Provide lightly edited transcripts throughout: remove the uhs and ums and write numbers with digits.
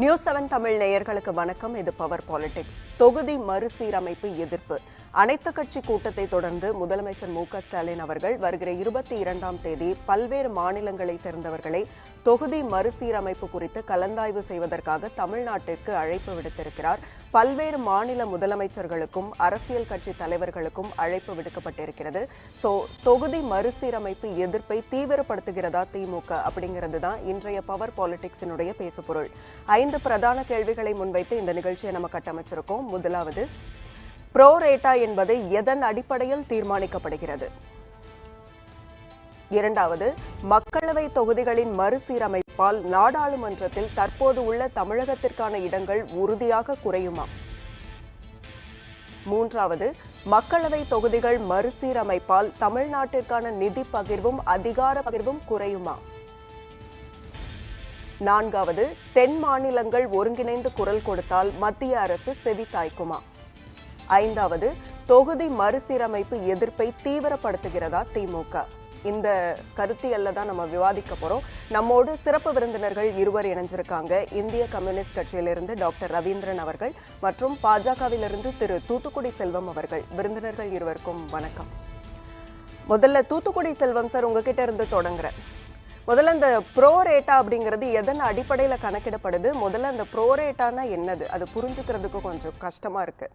News 7 Tamil நேயர்களுக்கு வணக்கம். இது பவர் பாலிடிக்ஸ். தொகுதி மறுசீரமைப்பு எதிர்ப்பு அனைத்து கட்சி கூட்டத்தை தொடர்ந்து முதலமைச்சர் மு.க.ஸ்டாலின் அவர்கள் வருகிற 22ஆம் தேதி பல்வேறு மாநிலங்களை சேர்ந்தவர்களை தொகுதி மறுசீரமைப்பு குறித்து கலந்தாய்வு செய்வதற்காக தமிழ்நாட்டிற்கு அழைப்பு விடுத்திருக்கிறார். பல்வேறு மாநில முதலமைச்சர்களுக்கும் அரசியல் கட்சி தலைவர்களுக்கும் அழைப்பு விடுக்கப்பட்டிருக்கிறது. தொகுதி மறுசீரமைப்பு எதிர்ப்பை தீவிரப்படுத்துகிறதா திமுக அப்படிங்கிறது தான் இன்றைய பவர் பாலிடிக்ஸினுடைய பேசுபொருள். 5 பிரதான கேள்விகளை முன்வைத்து இந்த நிகழ்ச்சியை நம்ம கட்டமைச்சிருக்கோம். முதலாவது, ப்ரோ ரேட்டா என்பது எதன் அடிப்படையில் தீர்மானிக்கப்படுகிறது? இரண்டாவது, மக்களவை தொகுதிகளின் மறுசீரமைப்பால் நாடாளுமன்றத்தில் தற்போது உள்ள தமிழகத்திற்கான இடங்கள் உறுதியாக குறையுமா? மூன்றாவது, மக்களவை தொகுதிகள் மறுசீரமைப்பால் தமிழ்நாட்டிற்கான நிதி பகிர்வும் அதிகார பகிர்வும் குறையுமா? நான்காவது, தென் மாநிலங்கள் ஒருங்கிணைந்து குரல் கொடுத்தால் மத்திய அரசு செவி சாய்க்குமா? ஐந்தாவது, தொகுதி மறுசீரமைப்பு எதிர்ப்பை தீவிரப்படுத்துகிறதா திமுக? இந்த கருத்தியல்ல தான் நம்ம விவாதிக்க போறோம். நம்மோடு சிறப்பு விருந்தினர்கள் இருவர் இணைஞ்சிருக்காங்க. இந்திய கம்யூனிஸ்ட் கட்சியிலிருந்து டாக்டர் ரவீந்திரன் அவர்கள் மற்றும் பாஜகவிலிருந்து திரு தூத்துக்குடி செல்வம் அவர்கள். விருந்தினர்கள் இருவருக்கும் வணக்கம். முதல்ல தூத்துக்குடி செல்வம் சார், உங்ககிட்ட இருந்து தொடங்குறேன். முதல்ல இந்த ப்ரோ ரேட்டா அப்படிங்கிறது எதன் அடிப்படையில கணக்கிடப்படுது? முதல்ல இந்த ப்ரோ ரேட்டானா என்னது? அது புரிஞ்சுக்கிறதுக்கு கொஞ்சம் கஷ்டமா இருக்கு.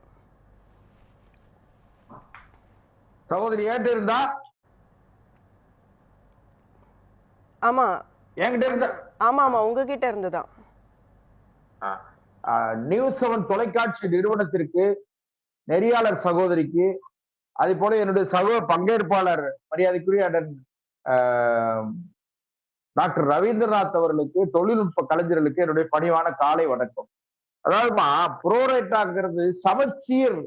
சகோதரி ஏற்று இருந்தா? ஆமா, என்கிட்ட இருந்தா? ஆமா, உங்ககிட்ட இருந்துதான். நியூஸ் 7 தொலைக்காட்சி நிறுவனத்திற்கு, நெறியாளர் சகோதரிக்கு, அதே போல என்னுடைய சகோதர பங்கேற்பாளர் மரியாதைக்குரிய டாக்டர் ரவீந்திரநாத் அவர்களுக்கு, தொழில்நுட்ப கலைஞர்களுக்கு என்னுடைய பணிவான காலை வணக்கம். அதாவதுமா, புரோரேட்டாங்கிறது சமச்சீர்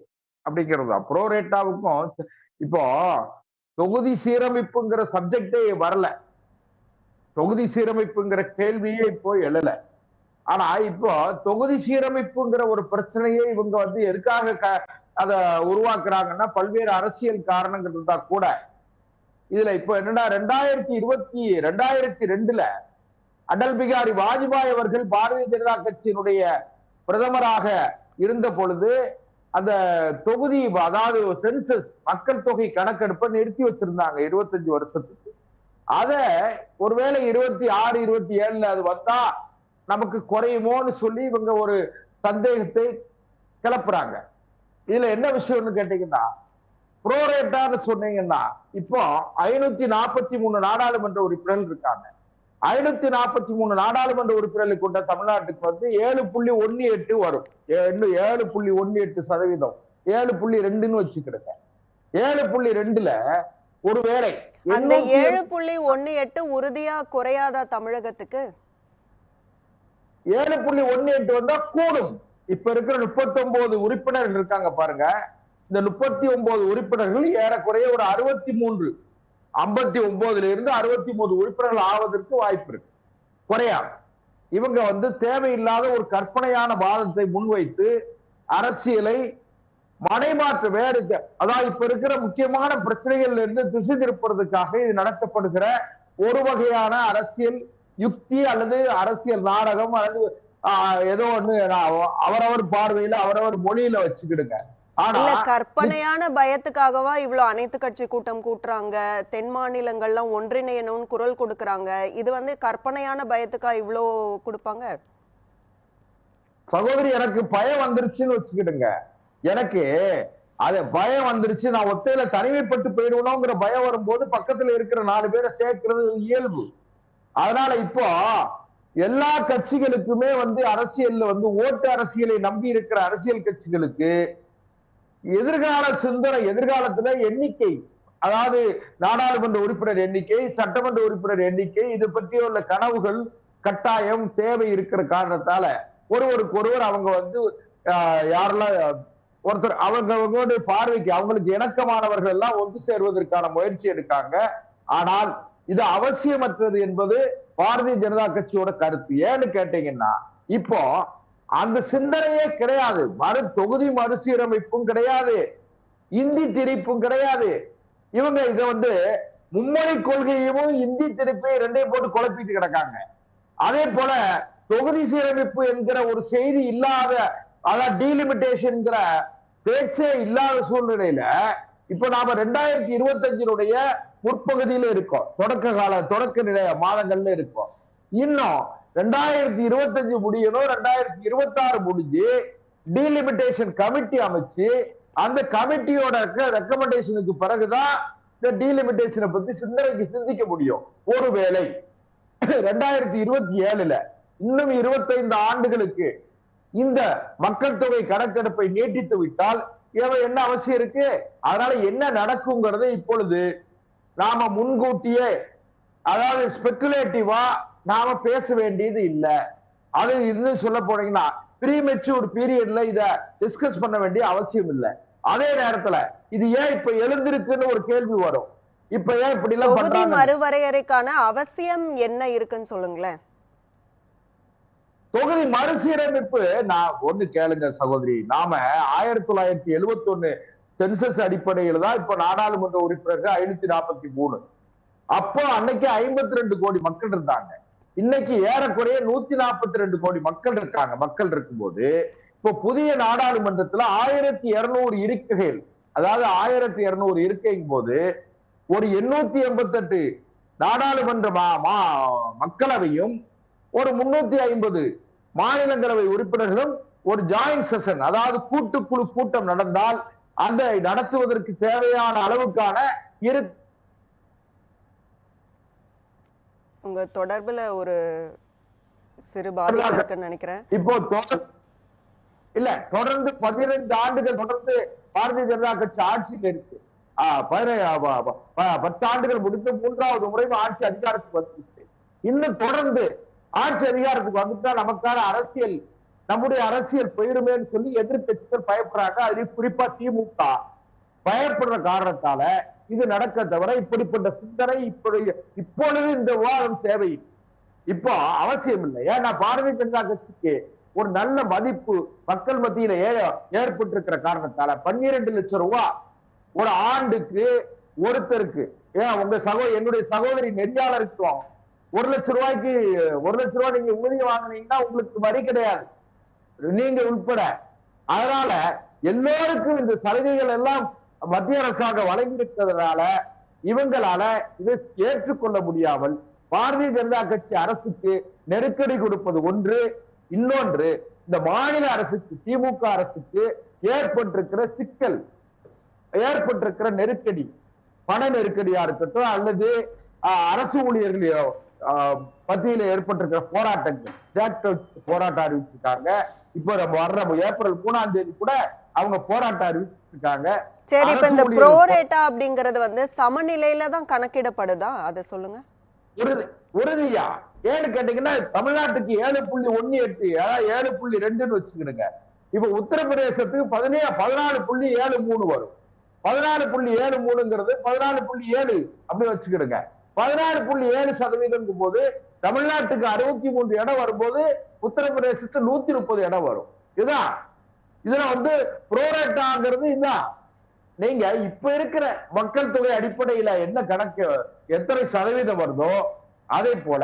அப்படிங்கிறது தான். புரோரேட்டாவுக்கும் இப்போ தொகுதி சீரமைப்புங்கிற சப்ஜெக்டே வரல, தொகுதி சீரமைப்புங்கிற கேள்வியே இப்போ எழல. ஆனா இப்போ தொகுதி சீரமைப்புங்கிற ஒரு பிரச்சனையை இவங்க எதுக்காக அத உருவாக்குறாங்கன்னா, பல்வேறு அரசியல் காரணங்கள் இருந்தா கூட இதுல இப்போ என்னன்னா, 2002 அடல் பிகாரி வாஜ்பாய் அவர்கள் பாரதிய ஜனதா கட்சியினுடைய பிரதமராக இருந்த பொழுது அந்த தொகுதி, அதாவது சென்சஸ் மக்கள் தொகை கணக்கெடுப்பை நிறுத்தி வச்சிருந்தாங்க 25 வருஷத்துக்கு. அத ஒருவேளை 26, 27 அது வந்தா நமக்கு குறையுமோன்னு சொல்லி இவங்க ஒரு சந்தேகத்தை கிளப்புறாங்க. இதுல என்ன விஷயம்னு கேட்டீங்கன்னா, புரோரேட்டான்னு சொன்னீங்கன்னா, இப்போ 543 நாடாளுமன்ற உறுப்பினர்கள் இருக்காங்க. 543 நாடாளுமன்ற உறுப்பினர்களை கொண்ட தமிழ்நாட்டுக்கு 7.18 வரும். 7.18%, 7.2ன்னு வச்சுக்கிடுங்க. 7.2ல ஒருவேளை அந்த 7.18 உறுதியா குறையாதா தமிழகத்துக்கு? 7.18 வந்தா கூடும். இப்ப இருக்கிற 39 உறுப்பினர்கள் இருக்காங்க பாருங்க. இந்த 39 உறுப்பினர்கள் ஏறக்குறைய ஒரு 63, 59ல இருந்து 63 உறுப்பினர்கள் ஆவதற்கு வாய்ப்பு இருக்கு. குறையாது. இவங்க தேவையில்லாத ஒரு கற்பனையான வாதத்தை முன்வைத்து அரசியலை மடைமாற்ற வேறு, அதாவது இப்ப இருக்கிற முக்கியமான பிரச்சனைகள்ல இருந்து திசை திருப்புறதுக்காக இது நடத்தப்படுகிற ஒரு வகையான அரசியல் யுக்தி அல்லது அரசியல் நாடகம் அல்லது ஏதோ ஒண்ணு அவரவர் பார்வையில அவரவர் மொழியில வச்சுக்கிடுங்க. இல்ல, கற்பனையான பயத்துக்காகவா இவ்வளவு அனைத்து கட்சி கூட்டம் கூட்டுறாங்க? தென் மாநிலங்கள்லாம் ஒன்றிணையணும்னு குரல் கொடுக்கறாங்க. இது கற்பனையான பயத்துக்கா இவ்வளோ கொடுப்பாங்க? சகோதரி, எனக்கு பயம் வந்துருச்சுன்னு வச்சுக்கிடுங்க. எனக்கு அது பயம் வந்துருச்சு, நான் ஒத்தையில தனிமைப்பட்டு போயிடுவோங்கிற பயம் வரும்போது பக்கத்துல இருக்கிற 4 பேரை சேர்க்கிறது இயல்பு. அதனால இப்போ எல்லா கட்சிகளுக்குமே அரசியல்ல ஓட்டு அரசியலை நம்பி இருக்கிற அரசியல் கட்சிகளுக்கு எதிர்கால சிந்தனை, எதிர்காலத்துல எண்ணிக்கை, அதாவது நாடாளுமன்ற உறுப்பினர் எண்ணிக்கை, சட்டமன்ற உறுப்பினர் எண்ணிக்கை, இது பற்றிய உள்ள கனவுகள் கட்டாயம் தேவை இருக்கிற காரணத்தால ஒருவருக்கொருவர் அவங்க யாரெல்லாம் ஒருத்தர் அவங்களுடைய பார்வைக்கு அவங்களுக்கு இணக்கமானவர்கள் எல்லாம் ஒன்று சேர்வதற்கான முயற்சி எடுக்காங்க. ஆனால் இது அவசியமற்றது என்பது பாரதிய ஜனதா கட்சியோட கருத்து. ஏன்னு கேட்டீங்கன்னா, இப்போ அந்த சிந்தனையே கிடையாது. தொகுதி மறுசீரமைப்பும் கிடையாது, இந்தி திணிப்பும் கிடையாது. இவங்க இதை மும்மொழி கொள்கையும் இந்தி திணிப்பை ரெண்டையும் போட்டு குழப்பிட்டு கிடக்காங்க. அதே போல தொகுதி சீரமைப்பு என்கிற ஒரு செய்தி இல்லாத, அதான் டீலிமிட்டேஷன் பேச்சே இல்லாத சூழ்நிலையில இப்ப நாம 2025 முற்பகுதியில இருக்கோம், தொடக்க நிலைய மாதங்கள்ல இருக்கோம். இன்னும் 2025 முடியணும், 2026 முடிஞ்சு டீலிமிட்டேஷன் கமிட்டி அமைச்சு அந்த கமிட்டியோட ரெக்கமெண்டேஷனுக்கு பிறகுதான் இந்த டீலிமிட்டேஷனை பத்தி சிந்திக்க முடியும். ஒருவேளை 2027 இன்னும் 25 ஆண்டுகளுக்கு இந்த மக்கள் தொகை கணக்கெடுப்பை நீட்டித்து விட்டால் என்ன அவசியம் இருக்கு? அதனால என்ன நடக்குங்கிறத இப்பொழுது நாம முன்கூட்டியே, அதாவது ஸ்பெகுலேட்டிவா நாம பேச வேண்டியது இல்லை. அது இன்னும் சொல்ல போனீங்கன்னா ப்ரீமெச்சூர் பீரியட்ல இத டிஸ்கஸ் பண்ண வேண்டிய அவசியம் இல்லை. அதே நேரத்துல இது ஏன் இப்ப எழுந்திருக்குன்னு ஒரு கேள்வி வரும். இப்ப ஏன் இப்படி எல்லாம் பண்றாங்க? மறுவரையறைக்கான அவசியம் என்ன இருக்குன்னு சொல்லுங்களேன். தொகுதி மறுசீரமைப்பு, நான் ஒண்ணு கேளுங்க சகோதரி, நாம 1971 சென்சஸ் அடிப்படையில் தான் இப்ப நாடாளுமன்ற உறுப்பினர்கள் 543. அப்போ அன்னைக்கு 52 கோடி மக்கள் இருந்தாங்க. இன்னைக்கு ஏறக்குறைய 142 கோடி மக்கள் இருக்காங்க. மக்கள் இருக்கும்போது இப்போ புதிய நாடாளுமன்றத்துல 1200 இருக்கைகள், அதாவது 1200 இருக்கைக்கும் போது ஒரு 888 நாடாளுமன்ற மக்களவையும் ஒரு 350 மாநிலங்களவை உறுப்பினர்களும் ஒரு ஜாயிண்ட் செஷன், அதாவது கூட்டுக்குழு கூட்டம் நடந்தால் அந்த நடத்துவதற்கு தேவையான அளவுக்கான உங்க தொடர்புல ஒரு சிறு பாதிப்பு இருக்குன்னு நினைக்கிறேன். இப்போ இல்ல, தொடர்ந்து 15 ஆண்டுகள் தொடர்ந்து பாரதிய ஜனதா கட்சி ஆட்சியில் இருக்கு. 10 ஆண்டுகள் முடித்து 3வது முறை ஆட்சி அதிகாரத்துக்கு வந்துச்சு. இன்னும் தொடர்ந்து ஆட்சி அதிகாரத்துக்கு வந்துட்டா நமக்கான அரசியல், நம்முடைய அரசியல் போயிடுமேன்னு சொல்லி எதிர்கட்சிகள் பயப்படுறாங்க. அதுலயும் குறிப்பா திமுக பயப்படுற காரணத்தால இது நடக்க தவிர இப்படிப்பட்ட சிந்தனை இப்பொழுது இந்த விவாதம் தேவை இப்போ அவசியம் இல்லை. ஏன்னா பாரதிய ஜனதா கட்சிக்கு ஒரு நல்ல மதிப்பு மக்கள் மத்தியில ஏற்பட்டிருக்கிற காரணத்தால 12 லட்சம் ரூபாய் ஒரு ஆண்டுக்கு ஒருத்தருக்கு, ஏன் உங்க என்னுடைய சகோதரி நெறியாளருக்கும் 1 லட்சம் ரூபாய்க்கு 1 லட்சம் ரூபாய் நீங்க ஊதியம் வாங்கினீங்கன்னா உங்களுக்கு வரி கிடையாது, நீங்க உட்பட. அதனால எல்லோருக்கும் இந்த சலுகைகள் எல்லாம் மத்திய அரசாங்க வழங்கியிருக்கிறதுனால இவங்களால இதை ஏற்றுக்கொள்ள முடியாமல் பாரதிய ஜனதா கட்சி அரசுக்கு நெருக்கடி கொடுப்பது ஒன்று. இன்னொன்று, இந்த மாநில அரசுக்கு, திமுக அரசுக்கு ஏற்பட்டிருக்கிற சிக்கல், ஏற்பட்டிருக்கிற நெருக்கடி, பண நெருக்கடியா இருக்கட்டும் அல்லது அரசு ஊழியர்களையோ மத்தியில ஏற்பட்டிருக்கிற போராட்டங்கள், போராட்டம் அறிவிச்சிருக்காங்க. இப்போ நம்ம வர்ற ஏப்ரல் 3ஆம் தேதி கூட அவங்க போராட்டம் அறிவிச்சிருக்காங்க. சரி, இப்ப இந்த ப்ரோரேட்டா அப்படிங்கறது சமநிலையில தான் கணக்கிடப்படுதா, அதை சொல்லுங்க. உறுதியா ஏன்னு கேட்டீங்கன்னா தமிழ்நாட்டுக்கு 7.18, அதாவது 7.2 வச்சுக்கிடுங்க. இப்ப உத்தரப்பிரதேசத்துக்கு 14.73 வரும். 14.73 14.7 அப்படி வச்சுக்கிடுங்க. 16.7% போது தமிழ்நாட்டுக்கு 63 இடம் வரும்போது உத்தரப்பிரதேசத்துக்கு 130 இடம் வரும். இதுதான் இதுல புரோரேட்டாங்கிறது இதுதான். நீங்க இப்ப இருக்கிற மக்கள் தொகை அடிப்படையில என்ன கணக்கு, எத்தனை சதவீதம் வருதோ அதே போல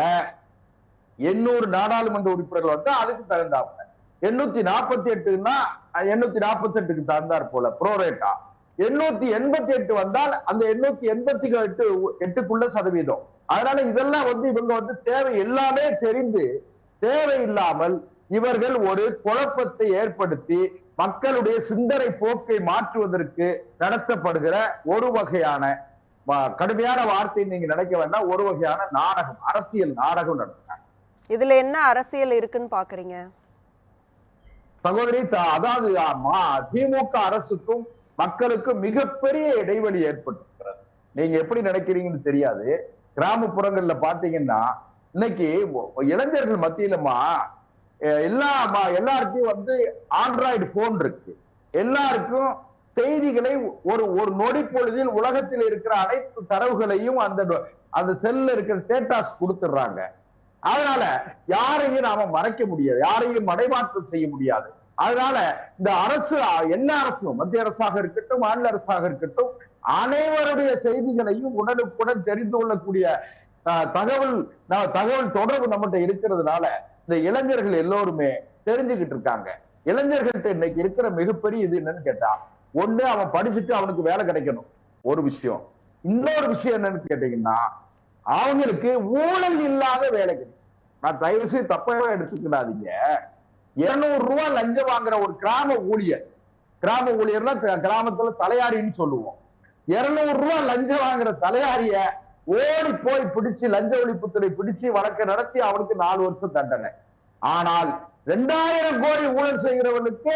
800 நாடாளுமன்ற உறுப்பினர்கள் வந்தா அதுக்கு தகுந்தாப்புல 848ன்னா 848க்கு தகுந்தாற் போல புரோரேட்டா. 888 வந்தால் அந்த 888க்குள்ள சதவீதம். அதனால இதெல்லாம் இவங்க தேவை எல்லாமே தெரிந்து தேவையில்லாமல் இவர்கள் ஒரு குழப்பத்தை ஏற்படுத்தி மக்களுடைய சிந்தனை போக்கை மாற்றுவதற்கு நடத்தப்படுகிற ஒரு வகையான, கடுமையான வார்த்தை நீங்க நினைக்க வேண்டாம், ஒரு வகையான நாடகம், அரசியல் நாடகம் நடத்துறாங்க. இதுல என்ன அரசியல் இருக்குன்னு பாக்குறீங்க சகோதரி? அதாவது திமுக அரசுக்கும் மக்களுக்கும் மிகப்பெரிய இடைவெளி ஏற்பட்டிருக்கிறது. நீங்க எப்படி நினைக்கிறீங்கன்னு தெரியாது. கிராமப்புறங்கள்ல பாத்தீங்கன்னா இன்னைக்கு இளைஞர்கள் மத்தியிலமா எல்லாருக்கும் ஆண்ட்ராய்டு போன் இருக்கு. எல்லாருக்கும் செய்திகளை ஒரு நொடி பொழுதில் உலகத்தில் இருக்கிற அனைத்து தரவுகளையும் அந்த செல்ல இருக்கிற ஸ்டேட்டஸ் கொடுத்துடுறாங்க. அதனால யாரையும் நாம மறைக்க முடியாது, யாரையும் மடைமாற்றம் செய்ய முடியாது. அதனால இந்த அரசு, என்ன அரசும், மத்திய அரசாக இருக்கட்டும் மாநில அரசாக இருக்கட்டும், அனைவருடைய செய்திகளையும் உடனுக்குடன் தெரிந்து கொள்ளக்கூடிய தகவல் தொடர்பு நம்மகிட்ட இருக்கிறதுனால இந்த இளைஞர்கள் எல்லோருமே தெரிஞ்சுக்கிட்டு இருக்காங்க. இளைஞர்கள்ட்ட இன்னைக்கு இருக்கிற மிகப்பெரிய இது என்னன்னு கேட்டா, ஒண்ணு அவன் படிச்சுட்டு அவனுக்கு வேலை கிடைக்கணும், ஒரு விஷயம். இன்னொரு விஷயம் என்னன்னு கேட்டீங்கன்னா, அவங்களுக்கு ஊழல் இல்லாத வேலை கிடைக்கும். நான் தயவு செய்து தப்பாவே எடுத்துக்கிடாதீங்க. 200 ரூபாய் லஞ்சம் வாங்குற ஒரு கிராம ஊழியர்னா கிராமத்துல தலையாரின்னு சொல்லுவோம். 200 ரூபாய் லஞ்சம் வாங்குற தலையாரிய ஓடி போய் பிடிச்சு லஞ்ச ஒழிப்புத்துறை பிடிச்சு வழக்கு நடத்தி அவனுக்கு 4 வருஷம் தண்டனை. ஆனால் 2000 கோடி ஊழல் செய்கிறவனுக்கு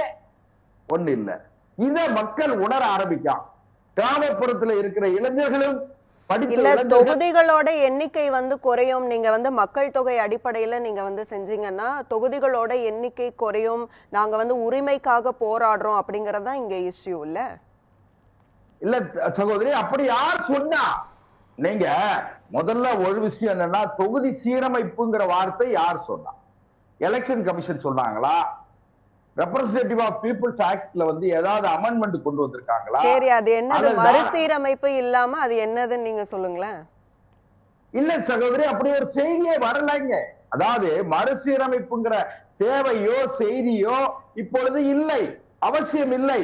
ஒண்ணு இல்ல. இத மக்கள் உணர ஆரம்பிக்காம கிராமப்புறத்துல இருக்கிற இளைஞர்களும் இல்ல, தொகுதிகளோட எண்ணிக்கை குறையும். நீங்க மக்கள் தொகை அடிப்படையில நீங்க செஞ்சீங்கன்னா தொகுதிகளோட எண்ணிக்கை குறையும், நாங்க உரிமைக்காக போராடுறோம் அப்படிங்கறதா இங்க இஷ்யூ இல்ல. இல்ல சகோதரி, அப்படி யார் சொன்னா? நீங்க முதல்ல ஒரு விஷயம் என்னன்னா, தொகுதி சீரமைப்புங்கிற வார்த்தை யார் சொன்னா? எலெக்ஷன் கமிஷன் சொன்னாங்களா? ரெப்ரசன்டேட்டிவ் ஆஃப் பீப்புள்ஸ் ஆக்ட்ல ஏதாவது அமெண்ட்மெண்ட் கொண்டு வந்திருக்காங்களா? சரி, அது என்னது? மறுசீரமைப்பு இல்லாம அது என்னதுன்னு நீங்க சொல்லுங்களேன். இல்ல சகோதரி, அப்படி ஒரு செய்தியே வரலைங்க. அதாவது மறுசீரமைப்புங்கிற தேவையோ செய்தியோ இப்பொழுது இல்லை, அவசியம் இல்லை.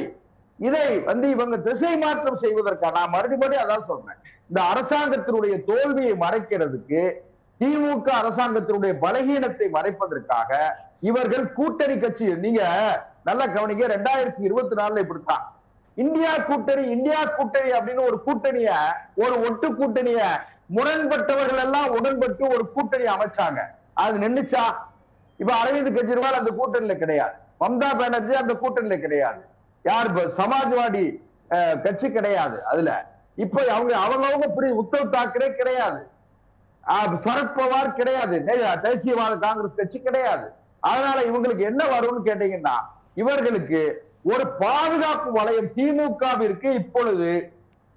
இதை இவங்க திசை மாற்றம் செய்வதற்காக நான் மறுபடியும் அதான் சொல்றேன். இந்த அரசாங்கத்தினுடைய தோல்வியை மறைக்கிறதுக்கு, திமுக அரசாங்கத்தினுடைய பலகீனத்தை மறைப்பதற்காக இவர்கள் கூட்டணி கட்சி, நீங்க நல்லா கவனிங்க, 2024 இப்படித்தான் இந்தியா கூட்டணி அப்படின்னு ஒரு கூட்டணிய, ஒரு ஒட்டு கூட்டணிய முரண்பட்டவர்கள் எல்லாம் உடன்பட்டு ஒரு கூட்டணி அமைச்சாங்க. அது நின்னுச்சா? இப்ப அரவிந்த் கெஜ்ரிவால் அந்த கூட்டணியில கிடையாது, மம்தா பானர்ஜி அந்த கூட்டணியில கிடையாது, யார் சமாஜ்வாடி கட்சி கிடையாது அதுல. இப்ப அவங்க உத்தவ் தாக்கரே கிடையாது, சரத்பவார் கிடையாது, தேசியவாத காங்கிரஸ் கட்சி கிடையாது. அதனால இவங்களுக்கு என்ன வரும்னு கேட்டீங்கன்னா, இவர்களுக்கு ஒரு பாதுகாப்பு வளையம் திமுகவிற்கு இப்பொழுது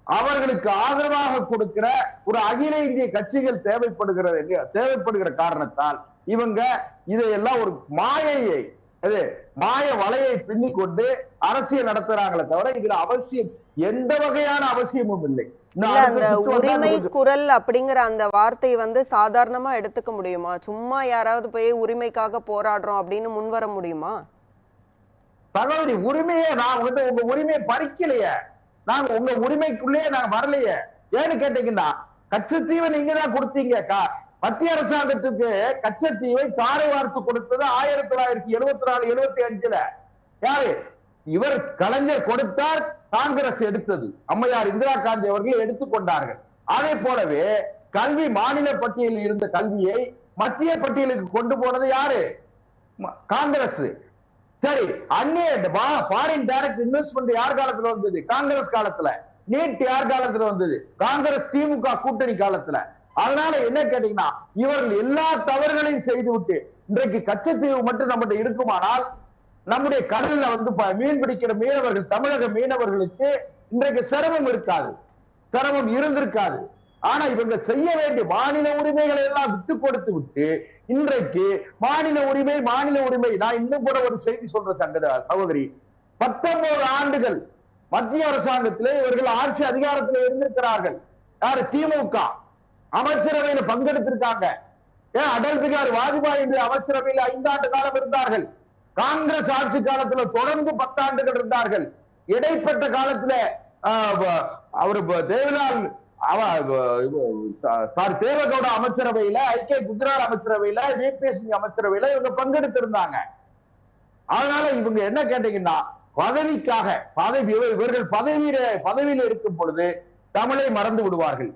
அவர்களுக்கு ஆதரவாக கொடுக்கிற ஒரு அகில இந்திய கட்சிகள் தேவைப்படுகிற காரணத்தால் இவங்க இதையெல்லாம் ஒரு மாய வலையை பின்னிக்கொண்டு அரசியல் நடத்துறாங்களே தவிர இதுல அவசியம் எந்த வகையான அவசியமும் இல்லை. அந்த உரிமை குரல் அப்படிங்கிற அந்த வார்த்தை சாதாரணமா எடுத்துக்க முடியுமா? சும்மா யாராவது போய் உரிமைக்காக போராடுறோம் அப்படின்னு முன்வர முடியுமா? சகோதரி, உரிமையே நான் உங்க உரிமையை பறிக்கலையே, நாங்க உங்க உரிமைக்குள்ளேயே நாங்க வரலையே. ஏன்னு கேட்டீங்கன்னா, கச்சத்தீவை நீங்க தான் கொடுத்தீங்க. மத்திய அரசாங்கத்துக்கு கச்சத்தீவை தாரை வார்த்து கொடுத்தது 1974-75 யாரு? இவர் கலைஞர் கொடுத்தார், காங்கிரஸ் எடுத்தது, அம்மையார் இந்திரா காந்தி அவர்கள் எடுத்துக்கொண்டார்கள். அதே போலவே கல்வி மாநில பட்டியலில் இருந்த கல்வியை மத்திய பட்டியலுக்கு கொண்டு போனது யாரு? காங்கிரஸ். சரி, அந்நிய ஃபாரின் டைரக்ட் இன்வெஸ்ட்மெண்ட் யார் காலத்துல வந்தது? காங்கிரஸ் காலத்துல. நீட் யார் காலத்துல வந்தது? காங்கிரஸ் திமுக கூட்டணி காலத்துல. அதனால என்ன கேட்டீங்கன்னா, இவர்கள் எல்லா தவறுகளையும் செய்துவிட்டு இன்றைக்கு கச்சத்தீவு மட்டும் நம்மகிட்ட இருக்குமானால் நம்முடைய கடல்ல மீன் பிடிக்கிற மீனவர்கள், தமிழக மீனவர்களுக்கு இன்றைக்கு சிரமம் இருக்காது, சிரமம் இருந்திருக்காது. ஆனா இவங்க செய்ய வேண்டிய மாநில உரிமைகளை எல்லாம் விட்டு கொடுத்து விட்டு இன்றைக்கு மாநில உரிமை. நான் இன்னும் கூட ஒரு செய்தி சொல்றேன் சகோதரி, 19 ஆண்டுகள் மத்திய அரசாங்கத்திலே இவர்கள் ஆட்சி அதிகாரத்தில் இருந்திருக்கிறார்கள். யாரு? திமுக அமைச்சரவையில பங்கெடுத்திருக்காங்க. அடல் பிகாரி வாஜ்பாய் என்று அமைச்சரவையில் 5 ஆண்டு காலம் இருந்தார்கள். காங்கிரஸ் ஆட்சி காலத்துல தொடர்ந்து 10 ஆண்டுகள் இருந்தார்கள். இடைப்பட்ட காலத்துல அவரு தேவலால் தேவகவுட அமைச்சரவையில, ஐக்கிய குஜராத் அமைச்சரவையில, விபிஎஸ் அமைச்சரவையில இவங்க பங்கெடுத்திருந்தாங்க. அதனால இவங்க என்ன கேட்டீங்கன்னா, பதவிக்காக இவர்கள் பதவியில இருக்கும் பொழுது தமிழை மறந்து விடுவார்கள்.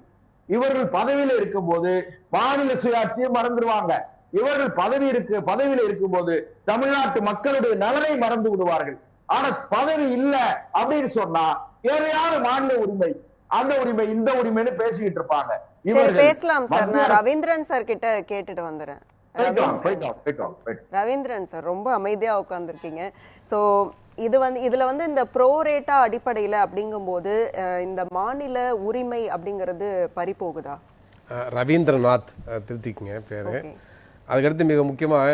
இவர்கள் பதவியில இருக்கும் போது மாநில சுயாட்சியை மறந்துடுவாங்க. இவர்கள் பதவியில இருக்கும் போது தமிழ்நாட்டு மக்களுடைய நலனை மறந்து விடுவார்கள். ஆனா பதவி இல்ல அப்படின்னு சொன்னா ஏழையான மாநில உரிமை, அந்த உரிமை, இந்த உரிமைன்னு பேசிக்கிட்டு இருப்பாங்க. பேசலாம் சார், நான் ரவீந்திரன் சார் கிட்ட கேட்டுட்டு வந்துடுறேன். ரவீந்திரன் சார், ரொம்ப அமைதியா உட்கார்ந்துருக்கீங்க. சோ இதுல இந்த ப்ரோ ரேட்டா அடிப்படையில அப்படிங்கும்போது இந்த மாநில உரிமை அப்படிங்கிறது பறி போகுதா? ரவீந்திரநாத் திருத்திக்குங்க பேரு. அதுக்கடுத்து மிக முக்கியமாக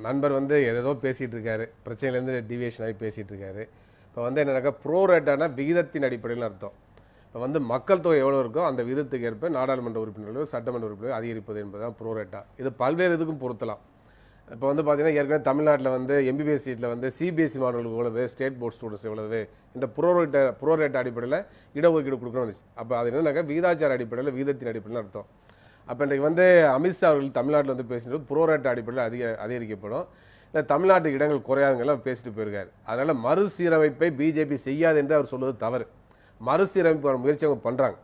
நண்பர் ஏதோ பேசிட்டு இருக்காரு, பிரச்சனையிலேருந்து டிவியேஷன் ஆகி பேசிட்டு இருக்காரு. இப்போ என்னன்னாக்கா ப்ரோ ரேட்டான விகிதத்தின் அடிப்படையில் அர்த்தம். இப்போ மக்கள் தொகை எவ்வளோ இருக்கோ அந்த விகிதத்துக்கு ஏற்ப நாடாளுமன்ற உறுப்பினர்களோ சட்டமன்ற உறுப்பினர்களோ அதிகரிப்பது என்பதுதான் ப்ரோ ரேட்டா. இது பல்வேறு இதுக்கும் பொருத்தலாம். இப்போ வந்து பார்த்தீங்கன்னா ஏற்கனவே தமிழ்நாட்டில் வந்து எம்பிபிஎஸ் சீட்டில் வந்து சிபிஎஸ்சி மாணவர்களுக்கு எவ்வளவு, ஸ்டேட் போர்ட் ஸ்டூடெண்ட்ஸ் எவ்வளவு, இந்த ப்ரோரேட் அடிப்படையில் இடஒதுக்கீடு கொடுக்கணும் வந்துச்சு. அப்போ அது என்னன்னாக்கா விகிதாச்சார அடிப்படையில், விகிதத்தின் அடிப்படையில் அர்த்தம். அப்போ இன்றைக்கு வந்து அமித்ஷா அவர்கள் தமிழ்நாட்டில் வந்து பேசினது ப்ரோரேட் அடிப்படையில் அதிகரிக்கப்படும், இல்லை தமிழ்நாட்டு இடங்கள் குறையாதுங்கெல்லாம் பேசிட்டு போயிருக்காரு. அதனால் மறுசீரமைப்பை பிஜேபி செய்யாது என்று அவர் சொல்வது தவறு. மறுசீரமைப்பு முயற்சி அவங்க பண்ணுறாங்க.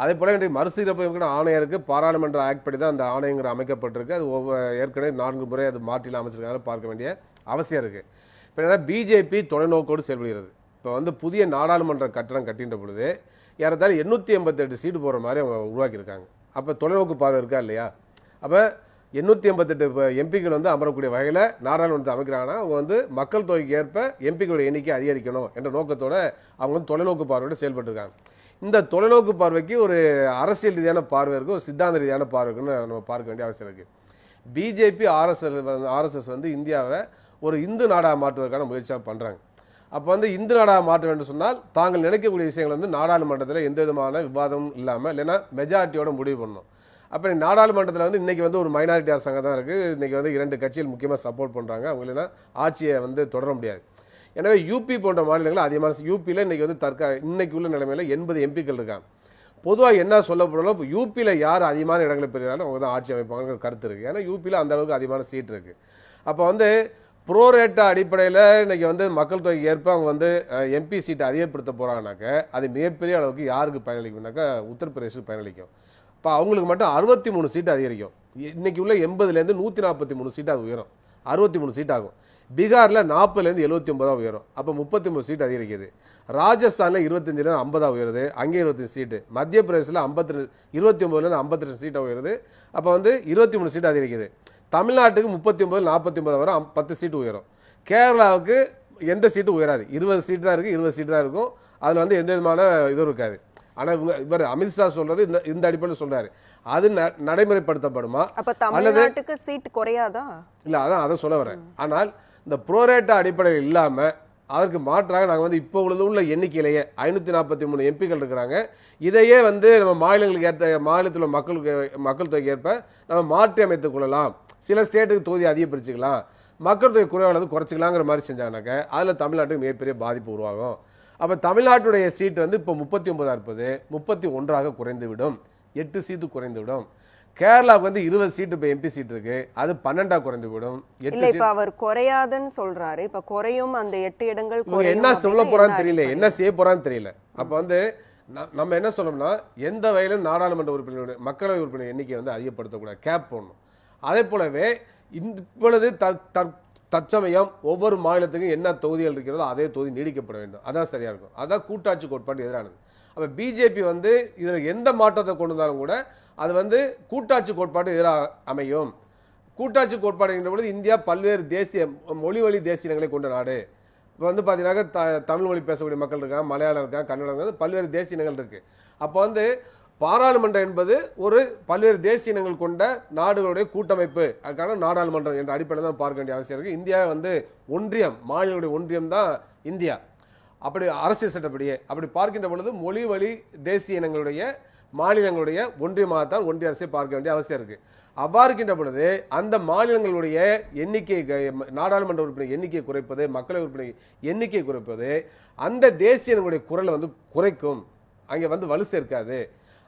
அதே போல இன்றைக்கு மறுசீரமைப்பு ஆணையம் இருக்குது. பாராளுமன்ற ஆக்ட் படி தான் அந்த ஆணையங்கிற அமைக்கப்பட்டிருக்கு. அது ஏற்கனவே 4 முறை அது மாற்றில் அமைச்சிருக்காங்க, பார்க்க வேண்டிய அவசியம் இருக்குது. இப்போ என்னன்னா பிஜேபி தொலைநோக்கோடு செயல்படுகிறது. இப்போ வந்து புதிய நாடாளுமன்ற கட்டடம் கட்டின்ற பொழுது ஏறத்தாழ 888 சீட்டு போகிற மாதிரி அவங்க உருவாக்கியிருக்காங்க. அப்போ தொலைநோக்கு பார்வை இருக்கா இல்லையா? அப்போ 888 எம்பிக்கள் வந்து அமரக்கூடிய வகையில் நாடாளுமன்றத்தை அமைக்கிறாங்கன்னா அவங்க வந்து மக்கள் தொகைக்கு ஏற்ப எம்பிக்களுடைய எண்ணிக்கை அதிகரிக்கணும் என்ற நோக்கத்தோட அவங்க வந்து தொலைநோக்கு பார்வையோடு செயல்பட்டுருக்காங்க. இந்த தொலைநோக்கு பார்வைக்கு ஒரு அரசியல் ரீதியான பார்வை இருக்குது, ஒரு சித்தாந்த ரீதியான பார்வை இருக்குன்னு நம்ம பார்க்க வேண்டிய அவசியம் இருக்குது. பிஜேபி ஆர்எஸ்எஸ் வந்து இந்தியாவை ஒரு இந்து நாடாக மாற்றுவதற்கான முயற்சியாக பண்ணுறாங்க. அப்போ வந்து இந்து நாடாக மாற்ற வேண்டும் சொன்னால் தாங்கள் நினைக்கக்கூடிய விஷயங்கள் வந்து நாடாளுமன்றத்தில் எந்த விதமான விவாதமும் இல்லாமல் இல்லைன்னா மெஜாரிட்டியோட முடிவு பண்ணணும். அப்போ நாடாளுமன்றத்தில் வந்து இன்றைக்கி வந்து ஒரு மைனாரிட்டி அரசாங்கம் தான் இருக்குது. இன்றைக்கி வந்து 2 கட்சிகள் முக்கியமாக சப்போர்ட் பண்ணுறாங்க. அவங்க இல்லைன்னா ஆட்சியை வந்து தொடர முடியாது. எனவே யூபி போன்ற மாநிலங்கள் அதிகமான யூபியில் இன்றைக்கி வந்து இன்னைக்கு உள்ள நிலைமையில் 80 எம்பிக்கள் இருக்காங்க. பொதுவாக என்ன சொல்லப்படணும், யூபியில் யார் அதிகமான இடங்களை பெறுகிறாலும் அவங்க தான் ஆட்சி அமைப்பாங்கிற கருத்து இருக்குது. ஏன்னா யூபியில் அந்த அளவுக்கு அதிகமான சீட் இருக்குது. அப்போ வந்து ப்ரோரேட்டா அடிப்படையில் இன்றைக்கி வந்து மக்கள் தொகைக்கு ஏற்ப அவங்க வந்து எம்பி சீட்டை அதிகப்படுத்த போகிறாங்கனாக்க அது மிகப்பெரிய அளவுக்கு யாருக்கு பயனளிக்கும்னாக்கா உத்தரப்பிரதேசுக்கு பயனளிக்கும். இப்போ அவங்களுக்கு மட்டும் 63 சீட்டு அதிகரிக்கும். இன்றைக்கி உள்ள 80லேருந்து 143 சீட்டு அது உயரும், 63 சீட் ஆகும். பீகாரில் 40லேருந்து 79 உயரும், அப்போ 33 சீட் அதிகரிக்குது. ராஜஸ்தானில் 25லேருந்து 50 உயருது, அங்கே 25 சீட்டு. மத்திய பிரதேசில் 29லேருந்து 52 சீட்டாக உயருது, அப்போ வந்து 23 சீட் அதிகரிக்குது. தமிழ்நாட்டுக்கு 39, 49 வரும், 10 சீட்டு உயரும். கேரளாவுக்கு எந்த சீட்டும் உயராது, 20 சீட்டு தான் இருக்குது, 20 சீட்டு தான் இருக்கும். அதில் வந்து எந்த விதமான இதுவும் இருக்காது. ஆனால் இவர் அமித்ஷா சொல்றது இந்த அடிப்படையில் சொல்றாரு. அது நடைமுறைப்படுத்தப்படுமா? அப்ப தமிழ்நாட்டுக்கு சீட் குறையாதா? இல்ல, அதான் அதை சொல்ல வரேன். ஆனால் இந்த ப்ரோரேட்டா அடிப்படையில் இல்லாம அதற்கு மாற்றாக நாங்கள் வந்து இப்போ உள்ள எண்ணிக்கையிலேயே 543 எம்பிக்கள் இருக்கிறாங்க. இதையே வந்து நம்ம மாநிலங்களுக்கு ஏற்ற மாநிலத்தில் மக்கள் தொகை ஏற்ப நம்ம மாற்றி அமைத்துக் கொள்ளலாம். சில ஸ்டேட்டுக்கு தொகுதி அதிகப்படுத்திக்கலாம், மக்கள் தொகை குறைவானது குறைச்சிக்கலாங்கிற மாதிரி செஞ்சாங்கனாக்க அதில் தமிழ்நாட்டுக்கு மிகப்பெரிய பாதிப்பு உருவாகும். அப்போ தமிழ்நாட்டுடைய சீட் வந்து இப்போ 39 இருப்பது 31 குறைந்து விடும், 8 சீட்டு குறைந்து விடும். கேரளாவுக்கு வந்து 20 சீட்டு இப்போ எம்பி சீட் இருக்கு, அது 12 குறைந்து விடும். இப்ப அவர் குறையாதுன்னு சொல்றாரு. இப்ப குறையும் அந்த 8 இடங்கள் என்ன சொல்ல போறான்னு தெரியல, என்ன செய்ய போறான்னு தெரியல. அப்ப வந்து நம்ம என்ன சொல்லணும்னா எந்த வகையிலும் நாடாளுமன்ற உறுப்பினருடைய மக்களவை உறுப்பினர் எண்ணிக்கை வந்து அதிகப்படுத்தக்கூடாது, கேப் போடணும். அதே போலவே இப்பொழுது தற்சமயம் ஒவ்வொரு மாநிலத்துக்கும் என்ன தொகுதிகள் இருக்கிறதோ அதே தொகுதி நீடிக்கப்பட வேண்டும், அதான் சரியா இருக்கும். அதான் கூட்டாட்சி கோட்பாடு எதிரானது. அப்ப பிஜேபி வந்து இதுல எந்த மாற்றத்தை கொண்டு வந்தாலும் கூட அது வந்து கூட்டாட்சி கோட்பாடு எதிராக அமையும். கூட்டாட்சி கோட்பாடு என்ற பொழுது இந்தியா பல்வேறு தேசிய மொழி வழி தேசியங்களை கொண்ட நாடு. இப்போ வந்து பார்த்தீங்கன்னா தமிழ் மொழி பேசக்கூடிய மக்கள் இருக்காங்க, மலையாளம் இருக்காங்க, கன்னடம் இருக்காங்க, பல்வேறு தேசிய இனங்கள் இருக்கு. அப்போ வந்து பாராளுமன்றம் என்பது ஒரு பல்வேறு தேசிய இனங்கள் கொண்ட நாடுகளுடைய கூட்டமைப்பு, அதுக்கான நாடாளுமன்றம் என்ற அடிப்படையில் தான் பார்க்க வேண்டிய அவசியம் இருக்கு. இந்தியா வந்து ஒன்றியம், மாநிலங்களுடைய ஒன்றியம் தான் இந்தியா. அப்படி அரசியல் சட்டப்படியே அப்படி பார்க்கின்ற பொழுது மொழி வழி தேசிய இனங்களுடைய மாநிலங்களுடைய ஒன்றியமாகத்தான் ஒன்றிய அரசை பார்க்க வேண்டிய அவசியம் இருக்கு. அவ்வாறு இருக்கின்ற பொழுது அந்த மாநிலங்களுடைய எண்ணிக்கை, நாடாளுமன்ற உறுப்பினர் எண்ணிக்கை குறைப்பது, மக்களவை உறுப்பினர் எண்ணிக்கை குறைப்பது அந்த தேசிய இனங்களுடைய குரலை வந்து குறைக்கும், அங்கே வந்து வலு சேர்க்காது.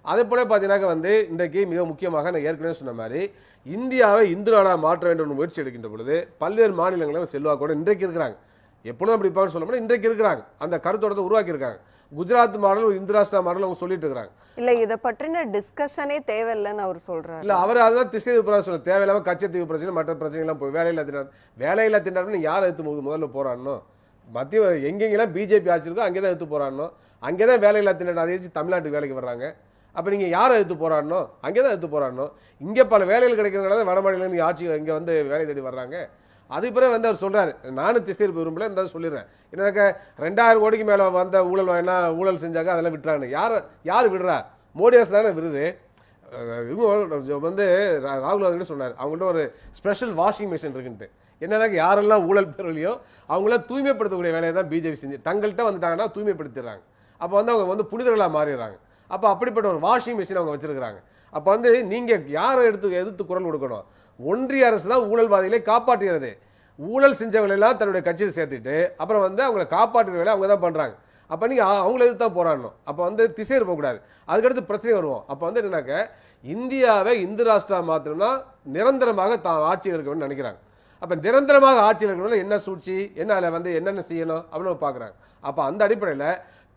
அதே போல பார்த்தீங்கன்னா வந்து இன்றைக்கு மிக முக்கியமாக நான் ஏற்கனவே சொன்ன மாதிரி இந்தியாவை இந்து நாடாக மாற்ற வேண்டும் முயற்சி எடுக்கின்ற பொழுது பல்வேறு மாநிலங்களும் செல்வாக்கோடு இன்றைக்கு இருக்கிறாங்க. எப்பொழுதும் அப்படி இருப்பாங்கன்னு சொல்ல முடியாது, இன்றைக்கு இருக்கிறாங்க, அந்த கருத்தோட உருவாக்கி இருக்காங்க. குஜராத் மாடல், இந்து ராஷ்டிரா மாடல் அவங்க சொல்லிட்டு இருக்காங்க. இல்ல, இதை பற்றின டிஸ்கஷனே தேவையில்லைன்னு அவர் சொல்றாரு. இல்ல, அவர் அதான் திசை சொல்ல தேவையில்லாம கச்சத்தீவு பிரச்சனை மற்ற பிரச்சனைலாம் போய் வேலையில்லா திண்டாட்டம் நீங்க யாரை எடுத்து முதல்ல போராடணும்? மத்திய எங்கெங்கெல்லாம் பிஜேபி ஆட்சி இருக்கோ அங்கேதான் எடுத்து போராடணும். அங்கேதான் வேலையில்லா திண்டாட்டம் அதிகரிச்சு தமிழ்நாட்டுக்கு வேலைக்கு வர்றாங்க. அப்ப நீங்க யாரை எடுத்து போராடணும்? அங்கேதான் எடுத்து போராடணும். இங்க பல வேலைகள் கிடைக்கிறதுனால வட மாநிலம் ஆட்சி இங்க வந்து வேலை தேடி வர்றாங்க. அது பிறகு வந்து அவர் சொல்றாரு, நானும் திசை விரும்பல இருந்தாலும் சொல்லிடுறேன், என்னக்கா 2000 கோடிக்கு மேல வந்த ஊழல் செஞ்சாங்க, அதெல்லாம் விட்டுறாங்க. யார் விடுறா? மோடி அரசு தானே விருது. வந்து ராகுல் காந்தி சொன்னார் அவங்கள்ட்ட ஒரு ஸ்பெஷல் வாஷிங் மிஷின் இருக்குன்ட்டு. என்னன்னா யாரெல்லாம் ஊழல் பெறலையோ அவங்களாம் தூய்மைப்படுத்தக்கூடிய வேலையை தான் பிஜேபி செஞ்சு தங்கள்கிட்ட வந்துட்டாங்கன்னா தூய்மைப்படுத்திடுறாங்க. அப்போ வந்து அவங்க வந்து புனிதர்களாக மாறிடுறாங்க. அப்ப அப்படிப்பட்ட ஒரு வாஷிங் மிஷின் அவங்க வச்சிருக்காங்க. அப்ப வந்து நீங்க யாரை எதிர்த்து குரல் கொடுக்கணும்? ஒன்றிய அரசு தான் ஊழல்வாதிகளை காப்பாற்றுகிறது. ஊழல் செஞ்சவங்களை எல்லாம் தன்னுடைய கட்சியில் சேர்த்துட்டு அப்புறம் வந்து அவங்களை காப்பாற்றுற வேலை அவங்க தான் பண்றாங்க. அப்ப நீங்க அவங்களை எதிர்த்து தான் போராடணும். அப்ப வந்து திசை போகக்கூடாது. அதுக்கடுத்து பிரச்சனை வருவோம். அப்ப வந்து என்னன்னாக்க இந்தியாவை இந்து ராஷ்டிரா மாத்திரம்னா நிரந்தரமாக தான் ஆட்சியில் இருக்கணும்னு நினைக்கிறாங்க. அப்ப நிரந்தரமாக ஆட்சியில் இருக்கணும் என்ன சூழ்ச்சி, என்ன அதில் வந்து என்னென்ன செய்யணும் அப்படின்னு பார்க்குறாங்க. அப்ப அந்த அடிப்படையில்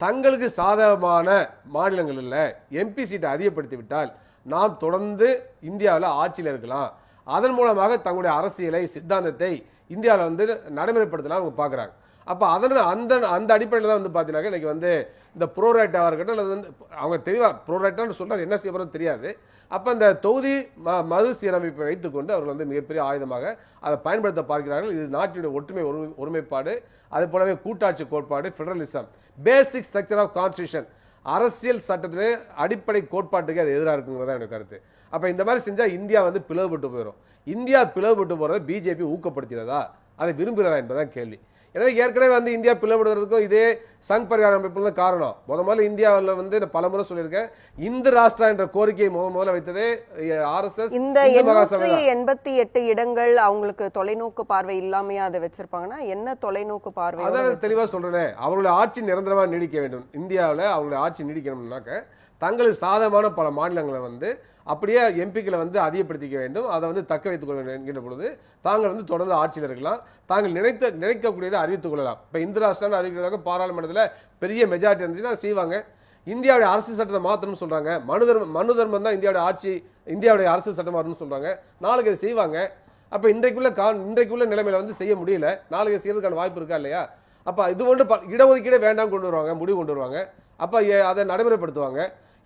தங்களுக்கு சாதகமான மாநிலங்களில் எம்பி சீட்டை அதிகப்படுத்தி விட்டால் நாம் தொடர்ந்து இந்தியாவில் ஆட்சியில் இருக்கலாம். அதன் மூலமாக தங்களுடைய அரசியலை சித்தாந்தத்தை இந்தியாவில் வந்து நடைமுறைப்படுத்தலாம் அவங்க பார்க்குறாங்க. அப்போ அதனால் அந்த அடிப்படையில் தான் வந்து பார்த்தீங்கன்னா இன்னைக்கு வந்து இந்த ப்ரோரேட்டாவாக இருக்கட்டும் அல்லது வந்து அவங்க தெளிவாக ப்ரோரேட்டான்னு சொன்னால் என்ன செய்ய போகிறது தெரியாது. அப்போ இந்த தொகுதி மறுசீரமைப்பை வைத்துக்கொண்டு அவர்கள் வந்து மிகப்பெரிய ஆயுதமாக அதை பயன்படுத்த பார்க்கிறார்கள். இது நாட்டினுடைய ஒருமைப்பாடு, அது போலவே கூட்டாட்சி கோட்பாடு, federalism, basic structure of constitution, அரசியல் சட்டத்திலே அடிப்படை கோட்பாட்டுக்கு அது எதிராக இருக்குங்கிறதா எனக்கு கருத்து. அப்போ இந்த மாதிரி செஞ்சால் இந்தியா வந்து பிளவுபட்டு போயிடும். இந்தியா பிளவுபட்டு போகிறத பிஜேபி ஊக்கப்படுத்துகிறதா, அதை விரும்புகிறதா என்பதான் கேள்வி. எனவே ஏற்கனவே வந்து இந்தியா பிளவுபடுவதற்கும் இதே சங் பரிவார அமைப்பு தான் காரணம். முதல்ல இந்தியாவில் வந்து பல முறை சொல்லியிருக்கேன், இந்து ராஷ்டிரா என்ற கோரிக்கையை முதல்ல வைத்ததே RSS. இந்த 888 இடங்கள் அவங்களுக்கு தொலைநோக்கு பார்வை இல்லாமையா அதை வச்சிருப்பாங்கன்னா என்ன தொலைநோக்கு பார்வை? அதான் தெளிவா சொல்றேன், அவங்களுடைய ஆட்சி நிரந்தரமாக நீடிக்க வேண்டும். இந்தியாவில் அவங்களுடைய ஆட்சி நீடிக்கணும்னாக்க தங்களுக்கு சாதகமான பல மாநிலங்களை வந்து அப்படியே எம்பிக்களை வந்து அதிகப்படுத்திக்க வேண்டும், அதை வந்து தக்க வைத்துக் கொள்ள வேண்டும் என்கின்ற பொழுது தாங்கள் வந்து தொடர்ந்து ஆட்சியில் இருக்கலாம், தாங்கள் நினைக்கக்கூடியதை அறிவித்துக் கொள்ளலாம். இப்போ இந்து ராஷ்டிரம் அறிவிக்கிறாங்க, பாராளுமன்றத்தில் பெரிய மெஜாரிட்டி இருந்துச்சுன்னா செய்வாங்க. இந்தியாவுடைய அரசு சட்டத்தை மாற்றணும்னு சொல்றாங்க, மனு தர்மம் தான் இந்தியாவுடைய அரசு சட்டம் வரணும்னு சொல்றாங்க, நாளைக்கு அதை செய்வாங்க. அப்போ இன்றைக்குள்ள நிலைமையில வந்து செய்ய முடியல, நாளைக்கு செய்யறதுக்கான வாய்ப்பு இருக்கா இல்லையா? அப்போ இது ஒன்று இடஒதுக்கீடே வேண்டாம் கொண்டு வருவாங்க, முடிவு கொண்டு வருவாங்க. அப்போ அதை நடைமுறைப்படுத்துவாங்க.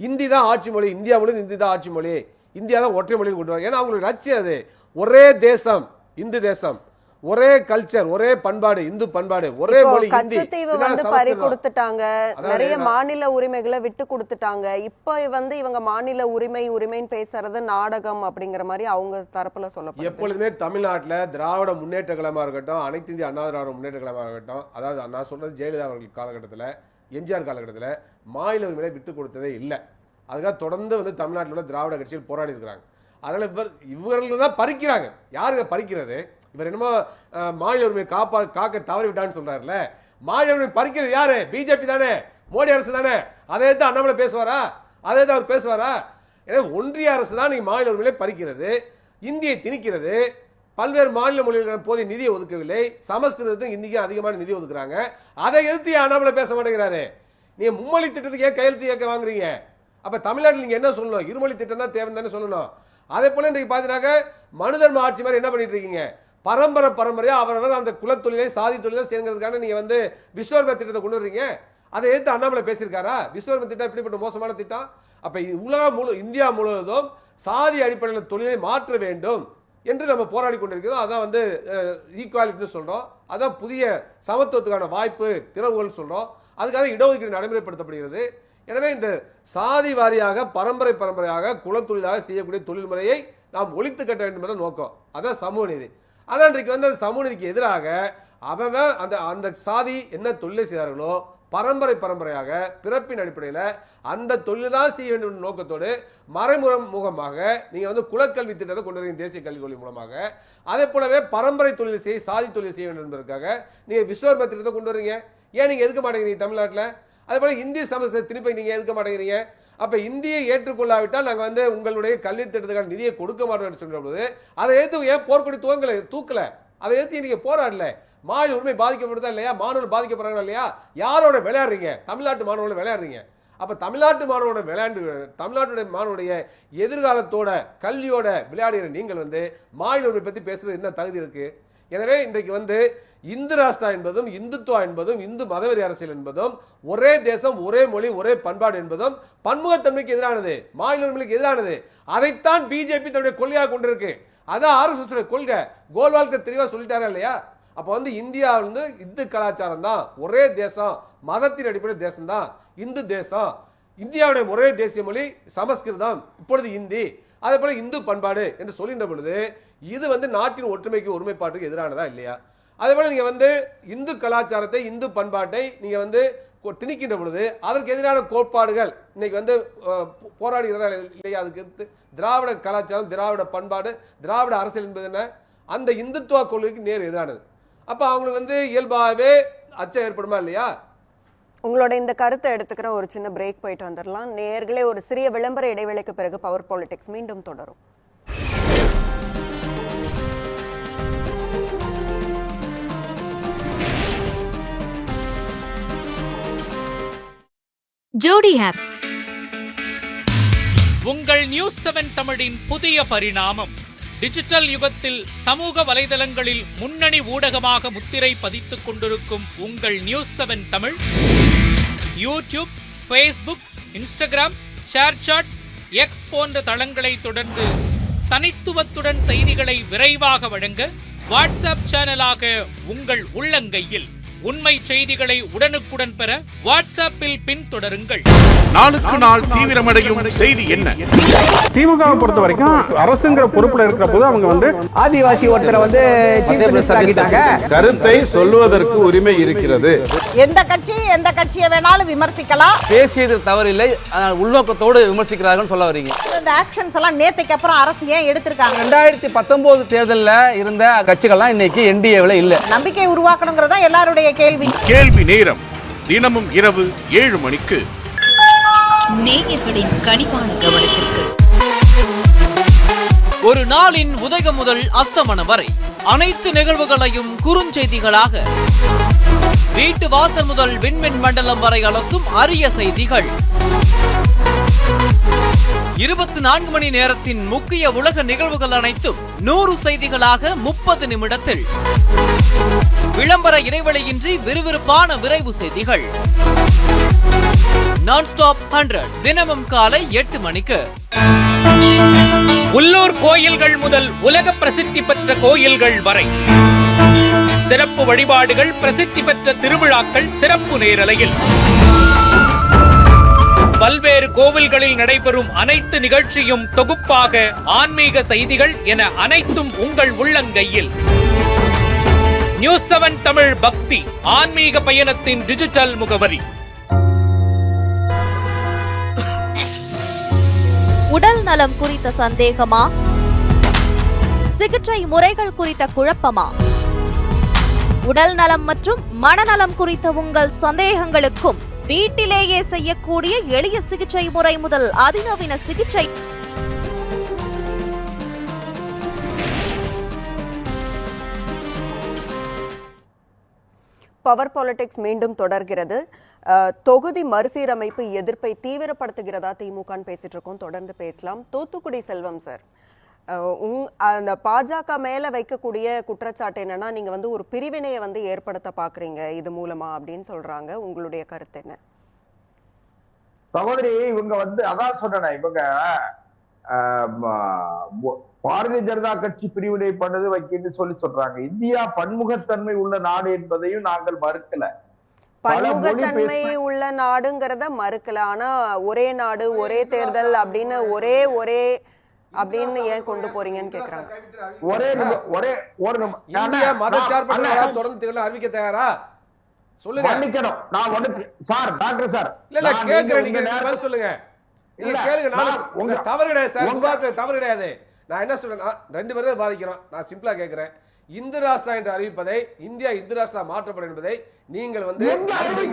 இந்தி தான் ஆட்சி மொழி, இந்தியா மொழி இந்தி தான் ஆட்சி மொழி, இந்தியா தான் ஒற்றை மொழியில் கொண்டு வருவாங்க. ஏன்னா அவங்களுக்கு லட்சியம் அது, ஒரே தேசம், இந்து தேசம், ஒரே கல்ச்சர், ஒரே பண்பாடு, இந்து பண்பாடு, ஒரே மொழி. கச்சத்தீவு வந்து பறி கொடுத்துட்டாங்க, நிறைய மாநில உரிமைகளை விட்டு கொடுத்துட்டாங்க. இப்ப வந்து இவங்க மாநில உரிமைன்னு பேசுறது நாடகம் அப்படிங்கிற மாதிரி அவங்க தரப்புல சொல்லப்படுது. எப்பொழுதுமே தமிழ்நாட்டில் திராவிட முன்னேற்ற கழகமா இருக்கட்டும், அனைத்து இந்திய அண்ணா திராவிட முன்னேற்ற கழகமா இருக்கட்டும், அதாவது நான் சொல்றது ஜெயலலிதா அவர்கள் காலகட்டத்தில், எம்ஜிஆர் காலகட்டத்தில் மாநில உரிமையை விட்டு கொடுத்ததே இல்லை. அதுக்காக தொடர்ந்து வந்து தமிழ்நாட்டில் உள்ள திராவிட கட்சிகள் போராடி இருக்கிறாங்க. அதனால இவர்கள் தான் பறிக்கிறாங்க. யாருங்க பறிக்கிறது? இவர் என்னமோ மாநில உரிமையை காக்க தவறி விட்டான்னு சொல்றாருல, மாநில உரிமை பறிக்கிறது யாரு? பிஜேபி தானே, மோடி அரசு தானே. அதே தான் அண்ணாமலை பேசுவாரா? அதே தான் அவர் பேசுவாரா? எனவே ஒன்றிய அரசு தான் நீங்க மாநில உரிமையை பறிக்கிறது, இந்தியை திணிக்கிறது, பல்வேறு மாநில மொழிகளுக்கு போதிய நிதியை ஒதுக்கவில்லை, சமஸ்கிருதத்துக்கு இந்திக்கு அதிகமான நிதி ஒதுக்குறாங்க. அதை எதிர்த்து அண்ணாமலை பேச மாட்டேங்கிறாரு. நீங்க மும்மொழி திட்டத்துக்கு ஏன் கையெழுத்து கேட்க வாங்குறீங்க? அப்ப தமிழ்நாட்டில் நீங்க என்ன சொல்லணும்? இருமொழி திட்டம் தான் தேவை தானே சொல்லணும். அதே போல இன்றைக்கு பாத்தீங்கன்னா மனுதர்ம ஆட்சி மாதிரி என்ன பண்ணிட்டு இருக்கீங்க? பரம்பரையா அவரவர் அந்த குலத்தொழிலை சாதி தொழிலை சேர்ங்கிறதுக்கான நீங்க வந்து விஸ்வகர்மா திட்டத்தை கொண்டு வர்றீங்க. அதை எடுத்து அண்ணாமலை பேசியிருக்காரா? விஸ்வகர்மா திட்டம் எப்படிப்பட்ட மோசமான திட்டம்? அப்ப இந்தியா முழுவதும் சாதி அடிப்படையில் தொழிலை மாற்ற வேண்டும் என்று நம்ம போராடி கொண்டிருக்கிறோம். அதான் வந்து ஈக்குவாலிட்டின்னு சொல்றோம், அதான் புதிய சமத்துவத்துக்கான வாய்ப்பு திறவுகோல் சொல்றோம். அதுக்காக இடஒதுக்கீடு நடைமுறைப்படுத்தப்படுகிறது. எனவே இந்த சாதி வாரியாக பரம்பரையாக குலத்தொழிலாக செய்யக்கூடிய தொழில் முறையை நாம் ஒழித்து கட்ட வேண்டும் என்ற நோக்கம். அதான் சமூக நீதி. அதான் இன்றைக்கு வந்து அந்த சமூக நீதிக்கு எதிராக அவன் அந்த சாதி என்ன தொழிலை செய்தார்களோ பரம்பரையாக பிறப்பின் அடிப்படையில் அந்த தொழில் தான் செய்ய வேண்டும் என்ற நோக்கத்தோடு மறைமுகமாக நீங்க வந்து குலக்கல்வி திட்டத்தை கொண்டு வரீங்க தேசிய கல்விக் கொள்கை மூலமாக. அதே போலவே பரம்பரை தொழில் செய்ய சாதி தொழில் செய்ய வேண்டும் என்பதற்காக நீங்க விஸ்வகர்மா திட்டத்தை கொண்டு வரீங்க. ஏன் நீங்க எதுக்க மாட்டேங்கிறீங்க தமிழ்நாட்டில்? அதே போல இந்திய சமூகத்தை திருப்பி நீங்க எதுக்க மாட்டேங்கிறீங்க? அப்ப இந்தியை ஏற்றுக்கொள்ளாவிட்டால் நாங்க வந்து உங்களுடைய கல்வி திட்டத்துக்கான நிதியை கொடுக்க மாட்டோம் சொல்ற பொழுது அதை எடுத்து ஏன் போர்க்கொடி தூக்கல? அதை எடுத்து நீங்க போராடல. மாநில உரிமை பாதிக்கப்படுதா இல்லையா? மாணவர்கள் பாதிக்கப்படுறாங்க இல்லையா? யாரோட விளையாடுறீங்க? தமிழ்நாட்டு மாணவர்கள் விளையாடுறீங்க. அப்ப தமிழ்நாட்டு மாணவரோட தமிழ்நாட்டுடைய மாணவருடைய எதிர்காலத்தோட கல்வியோட விளையாடுகிற நீங்கள் வந்து மாநில உரிமை பத்தி பேசுறது என்ன தகுதி இருக்கு? எனவே இன்றைக்கு வந்து இந்து ராஷ்டிரா என்பதும் இந்துத்துவா என்பதும் இந்து மதவெறி அரசியல் என்பதும் ஒரே தேசம் ஒரே மொழி ஒரே பண்பாடு என்பதும் பன்முகத்தன்மைக்கு எதிரானது, மாநில உரிமைக்கு எதிரானது. அதைத்தான் பிஜேபி தன்னுடைய கொள்கையாக கொண்டிருக்கு. அதான் RSS கொள்கை. கோல்வால்கர் தெளிவா சொல்லிட்டாரா இல்லையா? அப்ப வந்து இந்தியா வந்து இந்து கலாச்சாரம் தான், ஒரே தேசம், மதத்தின் அடிப்படையில் தேசம் தான் இந்து தேசம், இந்தியாவுடைய ஒரே தேசிய மொழி சமஸ்கிருதம், இப்பொழுது இந்தி, அதே போல இந்து பண்பாடு என்று சொல்கின்ற பொழுது இது வந்து நாட்டின் ஒற்றுமைக்கு ஒருமைப்பாட்டுக்கு எதிரானதா இல்லையா? அதே போல நீங்க வந்து இந்து கலாச்சாரத்தை இந்து பண்பாட்டை நீங்க வந்து திணிக்கின்ற பொழுது அதற்கு எதிரான கோட்பாடுகள் இன்னைக்கு வந்து போராடுகிறார்கள் இல்லையா? அதுக்கு திராவிட கலாச்சாரம், திராவிட பண்பாடு, திராவிட அரசியல் என்பது என்ன? அந்த இந்துத்துவ கொள்கைக்கு நேர் எதிரானது. அப்ப அவங்களுக்கு வந்து இயல்பாகவே அச்சம் ஏற்படுமா இல்லையா? உங்களோட இந்த கருத்தை எடுத்துக்கிற ஒரு சின்ன பிரேக் போயிட்டு வந்துடலாம். நேயர்களே, ஒரு சிறிய விளம்பர இடைவேளைக்கு பிறகு பவர் பாலிடிக்ஸ் மீண்டும் தொடரும். ஜோடி ஆப் உங்கள் நியூஸ் 7 தமிழின் புதிய பரிணாமம். டிஜிட்டல் யுகத்தில் சமூக வலைதளங்களில் முன்னணி ஊடகமாக முத்திரை பதித்துக் கொண்டிருக்கும் உங்கள் news 7 Tamil YouTube, Facebook, Instagram, ShareChat, X போன்ற தளங்களை தொடர்ந்து தனித்துவத்துடன் செய்திகளை விரைவாக வழங்க வாட்ஸ்அப் சேனலாக உங்கள் உள்ளங்கையில் உண்மை செய்திகளை உடனுக்குடன் பெற வாட்ஸ்அப்பில் பின்தொடருங்கள். நாளுக்கு நாள் தீவிரமடையும் செய்தி என்ன? திமுகவை பொறுத்த வரைக்கும் அரசுங்கிற பொறுப்புல இருக்கிற போது அவங்க வந்து ஆதிவாசி ஒருத்தரை வந்து சீஃப் மினிஸ்டர் ஆக்கிட்டாங்க. கருத்தை சொல்லுவதற்கு உரிமை இருக்கிறது. எந்த கட்சியை வேணாலும் விமர்சிக்கலாம். பேசியது தவறில்லை, உள்நோக்கத்தோடு விமர்சிக்கிறார்கள் சொல்ல வரீங்க. இந்த ஆக்ஷன்ஸ் எல்லாம் நேத்துக்கு அப்புறம் அரசு ஏன் எடுத்திருக்காங்க? 2019 தேர்தலில் இருந்த கட்சிகள்லாம் இன்னைக்கு என்டிஏவில் இல்ல. நம்பிக்கை உருவாக்கணுங்கிறதா எல்லாருடைய கேள்வி. கேள்வி நேரம் தினமும் இரவு 7 மணிக்கு. நேயர்களின் கனிவான கவனத்திற்கு. ஒரு நாளின் உதயம் முதல் அஸ்தமனம் வரை அனைத்து நிகழ்வுகளையும் குறுஞ்செய்திகளாக, வீட்டு வாசல் முதல் விண்மின் மண்டலம் வரை அலசும் அரிய செய்திகள், 24 மணி நேரத்தின் முக்கிய உலக நிகழ்வுகள் அனைத்தும் 100 செய்திகளாக 30 நிமிடத்தில், விளம்பர இடைவெளியின்றி விறுவிறுப்பான விரைவு செய்திகள், நான்-ஸ்டாப் 100 தினமும் காலை 8 மணிக்கு. உள்ளூர் கோயில்கள் முதல் உலக பிரசித்தி பெற்ற கோயில்கள் வரை சிறப்பு வழிபாடுகள், பிரசித்தி பெற்ற திருவிழாக்கள் சிறப்பு நேரலையில், பல்வேறு கோவில்களில் நடைபெறும் அனைத்து நிகழ்ச்சியும் தொகுப்பாக, ஆன்மீக செய்திகள் என அனைத்தும் உங்கள் உள்ளங்கையில். நியூஸ் 7 தமிழ் பக்தி ஆன்மீக பயணத்தின் டிஜிட்டல் முகவரி. உடல் நலம் குறித்த சந்தேகமா? சிகிச்சை முறைகள் குறித்த குழப்பமா? உடல் நலம் மற்றும் மனநலம் குறித்த உங்கள் சந்தேகங்களுக்கும் வீட்டிலேயே செய்யக்கூடிய எளிய சிகிச்சை முறை முதல் அதிநவீன சிகிச்சை. பவர் பாலிடிக்ஸ் மீண்டும் தொடர்கிறது. தொகுதி மறுசீரமைப்பு எதிர்ப்பை தீவிரப்படுத்துகிறதா திமுகன்னு பேசிட்டு இருக்கோம். தொடர்ந்து பேசலாம். தூத்துக்குடி செல்வம் சார், அந்த பாஜக மேல வைக்கக்கூடிய குற்றச்சாட்டு என்னன்னா, நீங்க வந்து ஒரு பிரிவினையை வந்து ஏற்படுத்த பாக்குறீங்க இது மூலமா அப்படின்னு சொல்றாங்க. உங்களுடைய கருத்து என்ன? சகோதரி, இவங்க வந்து அதான் சொன்ன, இவங்க பாரதிய ஜனதா கட்சி பிரிவினை பண்ணது வைக்கின்னு சொல்றாங்க. இந்தியா பன்முகத்தன்மை உள்ள நாடு என்பதையும் நாங்கள் மறுக்கல. பன்முகத்தன்மை உள்ள நாடுங்கிறத மறுக்கல. ஆனா ஒரே நாடு ஒரே தேர்தல் அப்படின்னு ஒரே அப்படின்னு ஏன் கொண்டு போறீங்கன்னு கேக்குறாங்க. இந்தியா மதச்சார்பற்ற நாடாக தொடர்ந்து திகழ அறிவிக்க தயாரா? சொல்லுங்க. மன்னிக்கணும், நான் ஒண்ணு சார், டாக்டர் சார், இல்ல கேக்குறேன், நீங்க பதில் சொல்லுங்க. நீங்க கேளுங்க. நான் தவறு கிடையாது சார், உங்க தவறு கிடையாது. நான் என்ன சொல்றேன்னா, 2 பேரும் பாதிக்கிறோம். நான் சிம்பிளா கேக்குறேன், இந்து ராஷ்டிரா என்று அறிவிப்பதை, இந்தியா இந்து ராஷ்டிரா மாற்றப்படும் என்பதை நீங்கள் வந்து இன்னொன்னு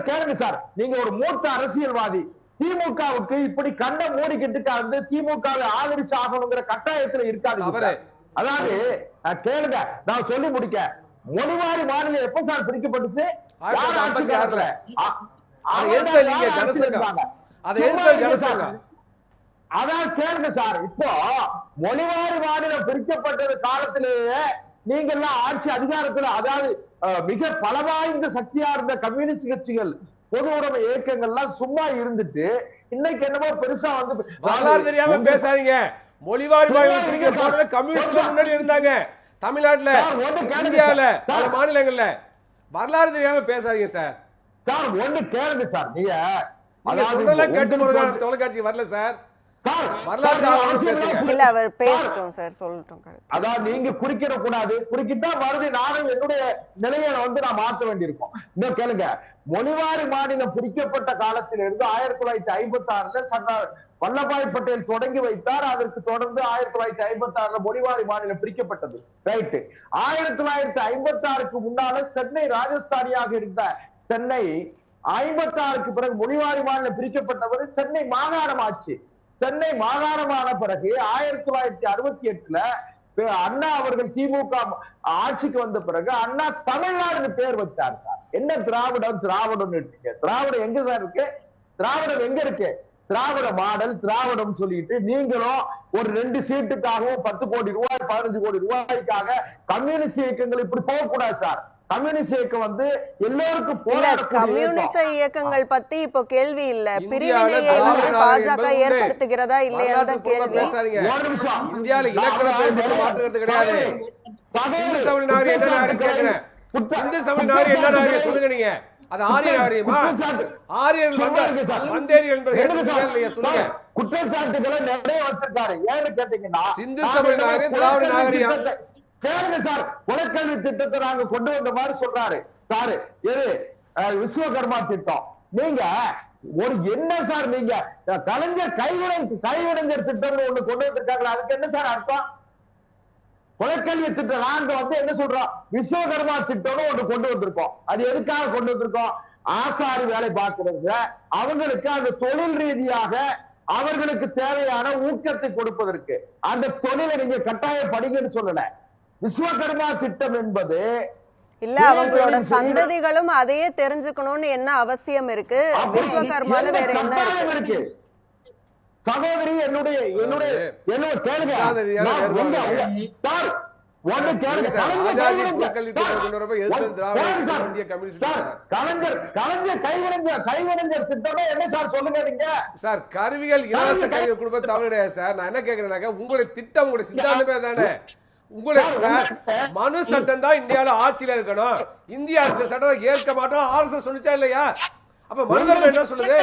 கேளுங்க சார். நீங்க ஒரு மூத்த அரசியல்வாதி, திமுகவுக்கு இப்படி கண்ட மூடிக்கிட்டு திமுகவை ஆதரிச்சு ஆகணுங்கிற கட்டாயத்துல இருக்காது. அதாவது கேளுங்க, நான் சொல்லி முடிக்க, மொழிவாரி மாநிலம் எப்ப சார் பிரிக்கப்பட்டுச்சு? அதான் கேளுங்க சார். இப்போ மொழிவாரி மாநிலம் பிரிக்கப்பட்டது காலத்திலேயே நீங்க எல்லாம் ஆட்சி அதிகாரத்துல, அதாவது மிக பலவாய்ந்த சக்தியா இருந்த கம்யூனிஸ்ட் கட்சிகள், பொது உடைமை இயக்கங்கள்லாம் சும்மா இருந்துட்டு இன்னைக்கு என்னமோ பெருசா வந்து வரலாறு தெரியாம பேசாதீங்க. மொழிவாரி மாநிலம் பிரிக்கப்பட்டது கம்யூனிஸ்ட் முன்னாடி இருந்தாங்க தமிழ்நாட்டுல, இந்தியாவில, பல மாநிலங்கள்ல. வரலாறு தெரியாம பேசாதீங்க சார். சார் ஒண்ணு கேளுங்க சார், நீங்க சொல்றதெல்லாம் கேட்டு தொலைக்காட்சி வரல சார். இல்ல அவர் பேசட்டும் சார், சொல்லட்டும். அதான் நீங்க குறுக்கிட கூடாது. குறுக்கிட்டா மறுபடி நானும் என்னுடைய நிலையை நான் மாற்ற வேண்டியிருக்கும். இன்னும் கேளுங்க, மொழிவாரி மாநிலம் பிரிக்கப்பட்ட காலத்திலிருந்து 1956 சர்தார் வல்லபாய் பட்டேல் தொடங்கி வைத்தார். அதற்கு தொடர்ந்து 1956 மொழிவாரி மாநிலம் பிரிக்கப்பட்டது. ரைட்டு. 1956க்கு முன்னால சென்னை ராஜஸ்தானியாக இருந்த சென்னை 56க்கு பிறகு மொழிவாரி மாநிலம் பிரிக்கப்பட்டவர் சென்னை மாகாணம் ஆச்சு. சென்னை மாகாணமான பிறகு 1968ல அண்ணா அவர்கள் திமுக ஆட்சிக்கு வந்த பிறகு அண்ணா தமிழ்நாடு பேர் வச்சார். என்ன திராவிடம் திராவிடம் இருக்கு? திராவிடம் எங்க சார் இருக்கு? திராவிடம் எங்க இருக்கு? திராவிட மாடல் திராவிடம் சொல்லிட்டு நீங்களும் ஒரு 2 சீட்டுக்காகவும் 10 கோடி ரூபாய் 15 கோடி ரூபாய்க்காக கம்யூனிஸ்ட் இயக்கங்கள் இப்படி போகக்கூடாது சார். கம்யூனிஸ்ட் இயக்கம் எல்லோருக்கும் கம்யூனிஸ்ட் இயக்கங்கள் பத்தி இப்போ கேள்வி இல்ல, பிரிவினையை பாஜக ஏற்படுத்துகிறதா இல்லையா கேள்வி. ஒரு நிமிஷம், இந்தியால இலக்கண மாற்றுறது கிடையாது. சிந்து சமணி நாகரிகம் என்ன நாகரிகம் கேக்குறேன்? சிந்து சமணி நாகரிகம் என்ன நாகரிகம் சொல்லுங்க நீங்க. அது ஆரிய நாகரிகமா? ஆரியர்கள் வந்தேரிகள் என்பது சொல்லுங்க. குற்றச்சாட்டுகளை நிறைய வச்சிருக்காரு. ஏன்னு கேட்டீங்கன்னா சிந்து சமணி நாகரிகம் திராவிட நாகரிகம் கேளுங்க சார். உலகல்வி திட்டத்தை நாங்க கொண்டு வந்த மாதிரி சொல்றாரு சார். எது விஸ்வகர்மா திட்டம்? நீங்க ஒரு என்ன சார், நீங்க கலைஞர் கைவினைஞர் திட்டம் ஒண்ணு கொண்டு வந்திருக்காங்களா? அதுக்கு என்ன சார் அர்த்தம்? உலகல்வி திட்டம் நாங்க என்ன சொல்றோம், விஸ்வகர்மா திட்டம்னு ஒண்ணு கொண்டு வந்திருக்கோம். அது எதுக்காக கொண்டு வந்திருக்கோம்? ஆசாரி வேலை பார்க்கிறவங்க அவங்களுக்கு அந்த தொழில் ரீதியாக அவர்களுக்கு தேவையான ஊக்கத்தை கொடுப்பதற்கு அந்த தொழிலை நீங்க கட்டாயம் படிங்கன்னு சொல்லல. விஸ்வகர்மா திட்டம் என்பது இல்ல, அவங்களோட சந்ததிகளும் அதையே தெரிஞ்சுக்கணும்னு என்ன அவசியம் இருக்கு? விஸ்வகர்மால வேற என்ன இருக்கு? சகோதரி என்னுடைய கேளுங்க, கைவினைஞர் திட்டம் என்ன சார் சொல்லுங்க நீங்க. சார் கருவிகள் இலவச கல்வி கொடுப்பது தவறு கிடையாது சார். நான் என்ன கேக்குறேன்னாக்க உங்களுடைய திட்டம் உங்களுடைய சித்தாந்தமே தானே. உங்களுக்கு மனு சட்டம் தான் இந்தியாவில ஆட்சியில இருக்கணும். இந்திய அரசு சட்டம் ஏற்க மாட்டோம் ஆர்எஸ்எஸ் சொல்லிச்சா இல்லையா? அப்ப மனு என்ன சொல்லுது?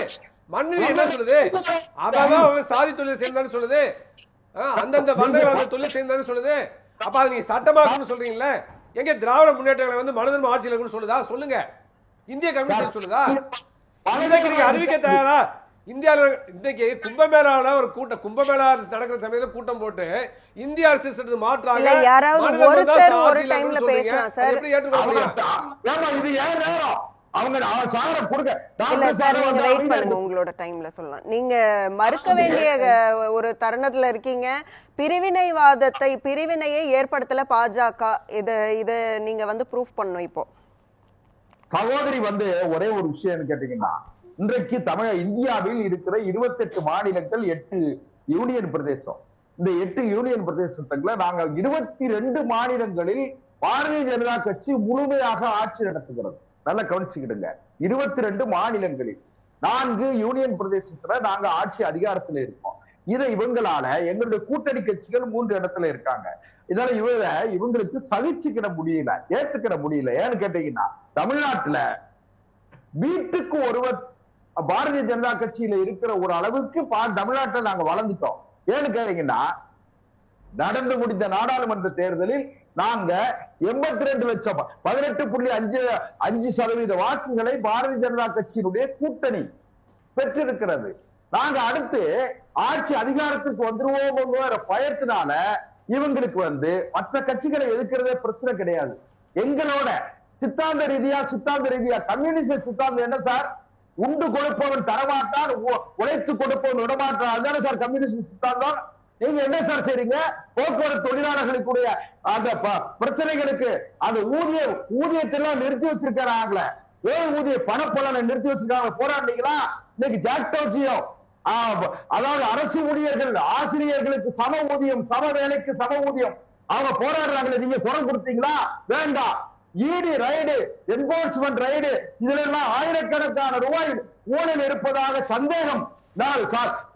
மண்ணு என்ன சொல்லுது? அவன் சாதி தொழில் செய்யணும் சொல்லுது. அந்தந்த வந்தங்கள் அந்த தொழில் செய்யணும் சொல்லுது. அப்ப அது நீங்க சட்டமாக்கணும்னு சொல்றீங்களே. எங்க திராவிட முன்னேற்றங்களை மனதர்ம ஆட்சியில இருக்குன்னு சொல்லுதா? சொல்லுங்க. இந்திய கம்யூனிஸ்ட் சொல்லுதா? நீங்க அறிவிக்க தயாரா? இந்தியாவில இன்னைக்கு கும்பமேளால ஒரு கூட்டம், கும்பமேளா நடக்கிற சமயத்துல கூட்டம் போட்டு இந்திய அரசு சட்டத்தை மாற்றாங்க. யாராவது ஒருத்தர் ஒரு டைம்ல பேசலாம் சார். எப்படி ஏற்றுக்கொள்ள முடியும்? இது ஏன் நேரம் அவங்க இல்ல சார், நீங்க வெயிட் பண்ணுங்க, உங்களோட டைம்ல சொல்லலாம். நீங்க மறுக்க வேண்டிய ஒரு தருணத்துல இருக்கீங்க. பிரிவினையை ஏற்படுத்தல பாஜக. இத நீங்க ப்ரூஃப் பண்ணணும். இப்போ சகோதரி ஒரே ஒரு விஷயம் கேட்டீங்கன்னா, இன்றைக்கு இந்தியாவில் இருக்கிற 28 மாநிலங்கள் 8 யூனியன் பிரதேசம். இந்த 8 யூனியன் பிரதேசத்துல நாங்க 22 மாநிலங்களில் பாரதிய ஜனதா கட்சி முழுமையாக ஆட்சி நடத்துகிறது. நல்லா கவனிச்சுக்கிடுங்க. 22 மாநிலங்களில் 4 யூனியன் பிரதேசத்துல நாங்க ஆட்சி அதிகாரத்துல இருக்கோம். இதை இவங்களால எங்களுடைய கூட்டணி கட்சிகள் 3 இடத்துல இருக்காங்க. இதனால இவங்களுக்கு சகிச்சுக்கிட முடியல, ஏற்றுக்கிட முடியல. ஏன்னு கேட்டீங்கன்னா, தமிழ்நாட்டுல வீட்டுக்கு ஒருவர் பாரதிய ஜனதா கட்சியில இருக்கிற ஒரு அளவுக்கு தமிழ்நாட்டில் நாங்க வளர்ந்துட்டோம். ஏன்னு கேட்டீங்கன்னா, நடந்து முடிந்த நாடாளுமன்ற தேர்தலில் நாங்க 82 லட்சம் 18.5% வாக்குகளை பாரதிய ஜனதா கட்சியினுடைய கூட்டணி பெற்றிருக்கிறது. நாங்க அடுத்து ஆட்சி அதிகாரத்துக்கு வந்துருவோம் பயத்தினால இவங்களுக்கு மற்ற கட்சிகளை எதிர்க்கிறதே பிரச்சனை கிடையாது. எங்களோட சித்தாந்த ரீதியா கம்யூனிஸ்ட் சித்தாந்தம் என்ன சார்? உண்டு கொடுப்பவன் தரமாட்டான், உழைத்து கொடுப்பவன் விடமாட்டான். அதுதானே சார் கம்யூனிஸ்ட் சித்தாந்தம். நீங்க என்ன சார் செய்றீங்க? போக்குவரத்து தொழிலாளர்களுக்குரிய அந்த பிரச்சனைகளுக்கு அந்த ஊதியத்தெல்லாம் நிறுத்தி வச்சிருக்காங்களே, ஊதிய பணப்பலனை நிறுத்தி வச்சிருக்காங்க. போராடினீங்களா? இன்னைக்கு ஜாக்டோஜியோ, அதாவது அரசு ஊழியர்கள் ஆசிரியர்களுக்கு சம ஊதியம், சம வேலைக்கு சம ஊதியம், அவங்க போராடுறாங்களே, நீங்க குரல் கொடுத்தீங்களா? வேண்டாம். இடி ரைடு, என்போர்ஸ்மெண்ட் ரைடு, இதுல எல்லாம் ஆயிரக்கணக்கான ரூபாய் ஊழல் இருப்பதாக சந்தேகம்.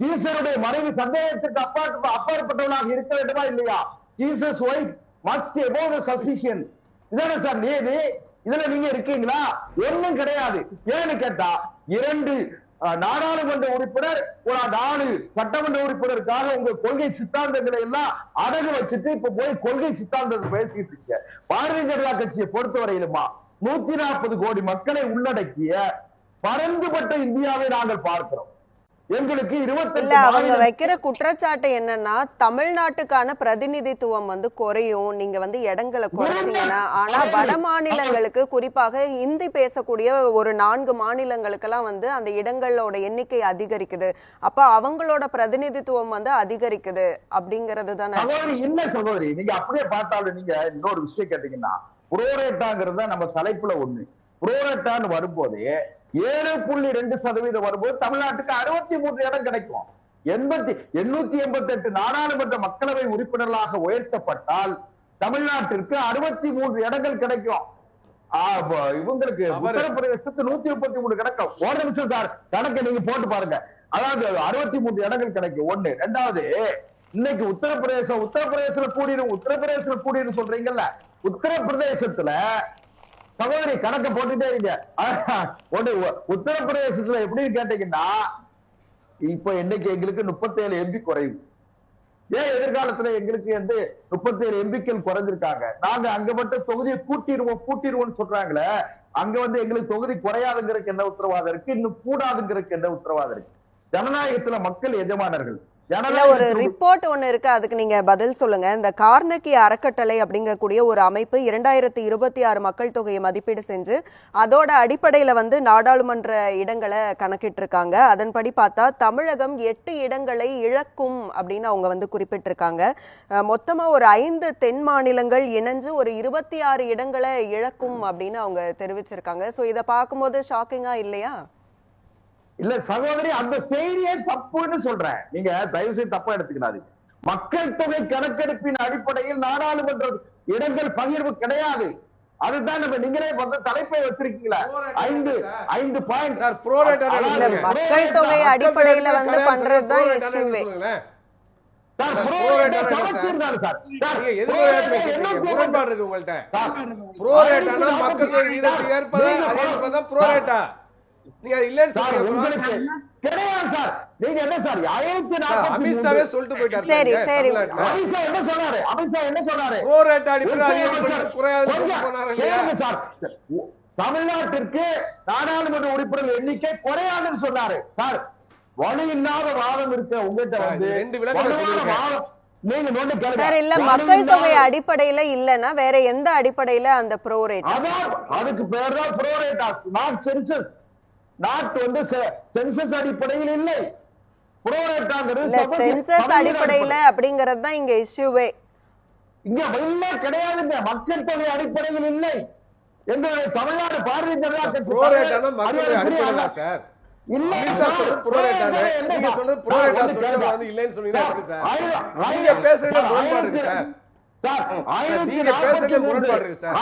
ஜீசருடைய மனைவி சந்தேகத்திற்கு அப்பாற்பட்டவனாக இருக்க வேண்டுமா இல்லையா? ஜீசஸ் ஒய்ஃப் மஸ்ட் அபோவ் தி சஸ்பிஷன். இதானே சார் நீதி? இதுல நீங்க இருக்கீங்களா? ஒண்ணும் கிடையாது. ஏன்னு கேட்டா 2 நாடாளுமன்ற உறுப்பினர் ஒரு 4 சட்டமன்ற உறுப்பினருக்காக உங்க கொள்கை சித்தாந்தங்களை எல்லாம் அடகு வச்சுட்டு இப்ப போய் கொள்கை சித்தாந்தத்தை பேசிட்டு இருக்க. பாரதிய ஜனதா கட்சியை பொறுத்தவரையிலுமா 140 கோடி மக்களை உள்ளடக்கிய பரந்துபட்ட இந்தியாவை நாங்கள் பார்க்கிறோம். எங்களுக்கு இல்ல அவங்க வைக்கிற குற்றச்சாட்டு என்னன்னா தமிழ்நாட்டுக்கான பிரதிநிதித்துவம் வந்து குறையும், நீங்க வந்து இடங்களை குறைச்சீங்கன்னா. ஆனா வட மாநிலங்களுக்கு குறிப்பாக ஹிந்தி பேசக்கூடிய ஒரு 4 மாநிலங்களுக்கெல்லாம் வந்து அந்த இடங்களோட எண்ணிக்கை அதிகரிக்குது, அப்ப அவங்களோட பிரதிநிதித்துவம் வந்து அதிகரிக்குது அப்படிங்கிறது தானே. சகோதரி இல்ல சகோதரி, நீங்க அப்படியே பார்த்தாலும் நீங்க இன்னொரு விஷயம் கேட்டீங்கன்னா புரோரேட்டாங்கிறத நம்ம தலைப்புல ஒண்ணு. புரோரேட்டான்னு வரும்போது 7.2% வரும்போது தமிழ்நாட்டுக்கு 63 இடம் கிடைக்கும். 888 நாடாளுமன்ற மக்களவை உறுப்பினர்களாக உயர்த்தப்பட்டால் தமிழ்நாட்டிற்கு 63 இடங்கள் கிடைக்கும். இவங்களுக்கு உத்தரப்பிரதேசத்துக்கு 133 கிடைக்கும். ஒரு நிமிஷம் சார், கணக்கு நீங்க போட்டு பாருங்க. அதாவது 63 இடங்கள் கிடைக்கும். ஒண்ணு. ரெண்டாவது, இன்னைக்கு உத்தரப்பிரதேசத்துல கூடிரும் சொல்றீங்கல்ல, உத்தரப்பிரதேசத்துல சகோதரி கணக்கு போட்டுட்டே இருங்க. உத்தரப்பிரதேசத்துல எப்படின்னு கேட்டீங்கன்னா இப்ப இன்னைக்கு எங்களுக்கு 37 எம்பி குறைவு. ஏன் எதிர்காலத்துல எங்களுக்கு வந்து 37 எம்பிக்கள் குறைஞ்சிருக்காங்க. நாங்க அங்க மட்டும் தொகுதியை கூட்டிடுவோம்னு சொல்றாங்களே, அங்க வந்து எங்களுக்கு தொகுதி குறையாதுங்கிறதுக்கு என்ன உத்தரவாதம் இருக்கு? இன்னும் கூடாதுங்கிறதுக்கு என்ன உத்தரவாதம் இருக்கு? ஜனநாயகத்துல மக்கள் எஜமானர்கள். ஒரு ரிப்போர்ட் ஒண்ணு இருக்கு, அதுக்கு நீங்க பதில் சொல்லுங்க. இந்த கார்னகி அறக்கட்டளை அப்படிங்கக்கூடிய ஒரு அமைப்பு 2026 மக்கள் தொகையை மதிப்பீடு செஞ்சு அதோட அடிப்படையில வந்து நாடாளுமன்ற இடங்களை கணக்கிட்டு இருக்காங்க. அதன்படி பார்த்தா தமிழகம் 8 இடங்களை இழக்கும் அப்படின்னு அவங்க வந்து குறிப்பிட்டிருக்காங்க. மொத்தமா ஒரு 5 தென் மாநிலங்கள் இணைஞ்சு ஒரு 26 இடங்களை இழக்கும் அப்படின்னு அவங்க தெரிவிச்சிருக்காங்க. சோ இதை பார்க்கும்போது ஷாக்கிங்கா இல்லையா? இல்ல சகோதரி, அந்த செய்தியை தப்புன்னு சொல்றேன். நீங்க தயவு செய்து தப்பா எடுத்துக்கிறாதீங்க. மக்கள் தொகை கணக்கெடுப்பின் அடிப்படையில் நாடாளுமன்ற இடங்கள் பகிர்வு கிடையாது. அதுதான் நம்ம நீங்களே வந்து தலைப்பை வச்சிருக்கீங்களா? 5 பாயிண்ட் சார். மக்கள் தொகை அடிப்படையில வந்து பண்றதுதான் இஷ்யூவே. முரண்பாடு இருக்கு உங்கள்ட்ட. ப்ரோரேட்டானா மக்கள் தொகை வீதத்துக்கு ஏற்பதான் ப்ரோரேட்டா. நீங்க இல்லன்னு சொல்றீங்க. கிடையாது சார். நீங்க என்ன சார் அமித்ஷாவே சொல்லிட்டு போயிட்டாரு. சரி சரி, அமித்ஷா என்ன சொன்னாரு? ப்ரோரேட்டா அடிப்படையில் குறையாதுன்னு சொன்னாரு இல்லையா சார்? தமிழ்நாட்டிற்கு நாடாளுமன்ற உறுப்பினர்கள் எண்ணிக்கை குறையாதுன்னு சொன்னாரு சார். வலி இல்லாத வாதம் இருக்கு உங்ககிட்ட வந்து. 2 விளக்கம் சொல்லிருக்கேன். சார் இல்ல மக்கள் தொகை அடிப்படையில இல்லன்னா வேற எந்த அடிப்படையில அந்த ப்ரோரேட்? அதுக்கு பேர் தான் ப்ரோரேட்டாஸ், நாட் சென்சஸ். நாட் வந்து சென்சஸ் அடிப்படையில் இல்லை. ப்ரோரேட்டாங்கிறது சென்சஸ் அடிப்படையில அப்படிங்கிறது தான் இங்க இஷ்யூவே. இங்க இல்ல கிடையாதுங்க, மக்கள் தொகை அடிப்படையில் இல்லை. எங்களுடைய தமிழ்நாடு பாரதிய ஜனதா கட்சி ப்ரோரேட்டானா மக்கள் தொகை அடிப்படையில சார். இல்ல சார், ப்ரோரேட்டானா நீங்க சொல்றது ப்ரோரேட்டா சொல்றது வந்து இல்லன்னு சொன்னீங்க சார். நீங்க பேசுறது முரண்பாடு இருக்கு சார். சார் நீங்க பேசுறது முரண்பாடு இருக்கு சார்.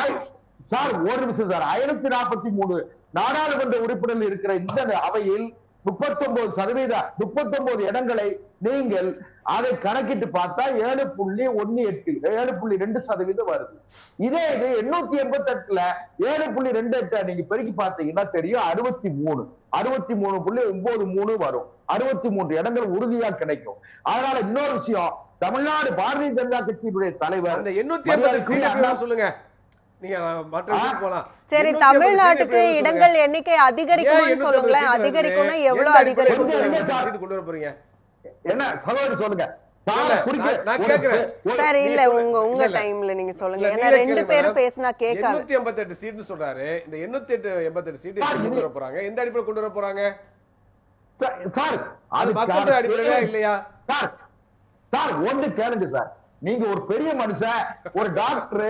சார் ஒரு நிமிஷம் சார். 543 நாடாளுமன்ற உறுப்பினர்கள் இருக்கிற இந்த அவையில் 39% இடங்களை நீங்கள் அதை கணக்கிட்டு பார்த்தா 7.2% வருது. இதே இது 888ல 7.28 நீங்க பெருக்கி பார்த்தீங்கன்னா தெரியும் 63.93 வரும். 63 இடங்கள் உறுதியா கிடைக்கும். அதனால இன்னொரு விஷயம், தமிழ்நாடு பாரதிய ஜனதா கட்சியினுடைய தலைவர் அந்த 880 சீட்டு சொல்லுங்க. நீங்க மற்ற விஷயம் போலாம். சரி, தமிழ்நாட்டுக்கு இடங்கள் எண்ணிக்கை அதிகரிக்கும்னு சொல்லுங்களேன். அதிகரிக்கும்னா எவ்வளவு அதிகரிக்கும் கொண்டு வர போறீங்க? என்ன சகோதரி சொல்லுங்க. நான் கேக்குறேன் சார். இல்ல உங்க டைம்ல நீங்க சொல்லுங்க. ஏன்னா 2 பேரும் பேசினா கேட்காது. 888 சீட் சொல்றாரு. இந்த 888 சீட் கொண்டு வர போறாங்க. எந்த அடிப்படையில் கொண்டு வர போறாங்க சார்? அது மக்கள் அடிப்படையில இல்லையா சார்? ஒன்று கேளுங்க சார். நீங்க ஒரு பெரிய மனுஷன், ஒரு டாக்டர்,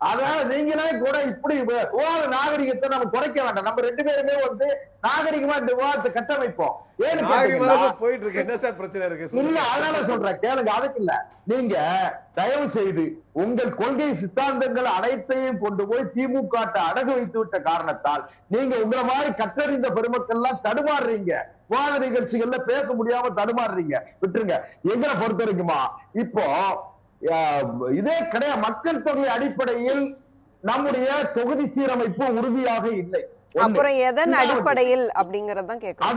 அதனால நீங்களே கூட இப்படி விவாத நாகரிகத்தை நம்ம குறைக்க வேண்டாம். நம்ம 2 பேருமே வந்து நாகரிகமா இந்த விவாதத்தை கட்டமைப்போம். போயிட்டு இருக்கு. என்ன சார் பிரச்சனை இருக்கு? இல்ல அதனால சொல்றேன் கேளுங்க. அதுக்கு இல்ல, நீங்க தயவு செய்து உங்கள் கொள்கை சித்தாந்தங்கள் அனைத்தையும் கொண்டு போய் திமுக அடகு வைத்து விட்ட காரணத்தால் நீங்க உங்களை மாதிரி கற்றறிந்த பெருமக்கள் எல்லாம் தடுமாறுறீங்க. விவாத நிகழ்ச்சிகள்ல பேச முடியாம தடுமாறுறீங்க. விட்டுருங்க. எங்களை பொறுத்த வரைக்குமா இப்போ இதே கிடையாது. மக்கள் தொகை அடிப்படையில் நம்முடைய தொகுதி சீரமைப்பு உறுதியாக இல்லை. அப்புறம் எதன் அடிப்படையில் அப்படிங்கறதான் கேட்கணும்.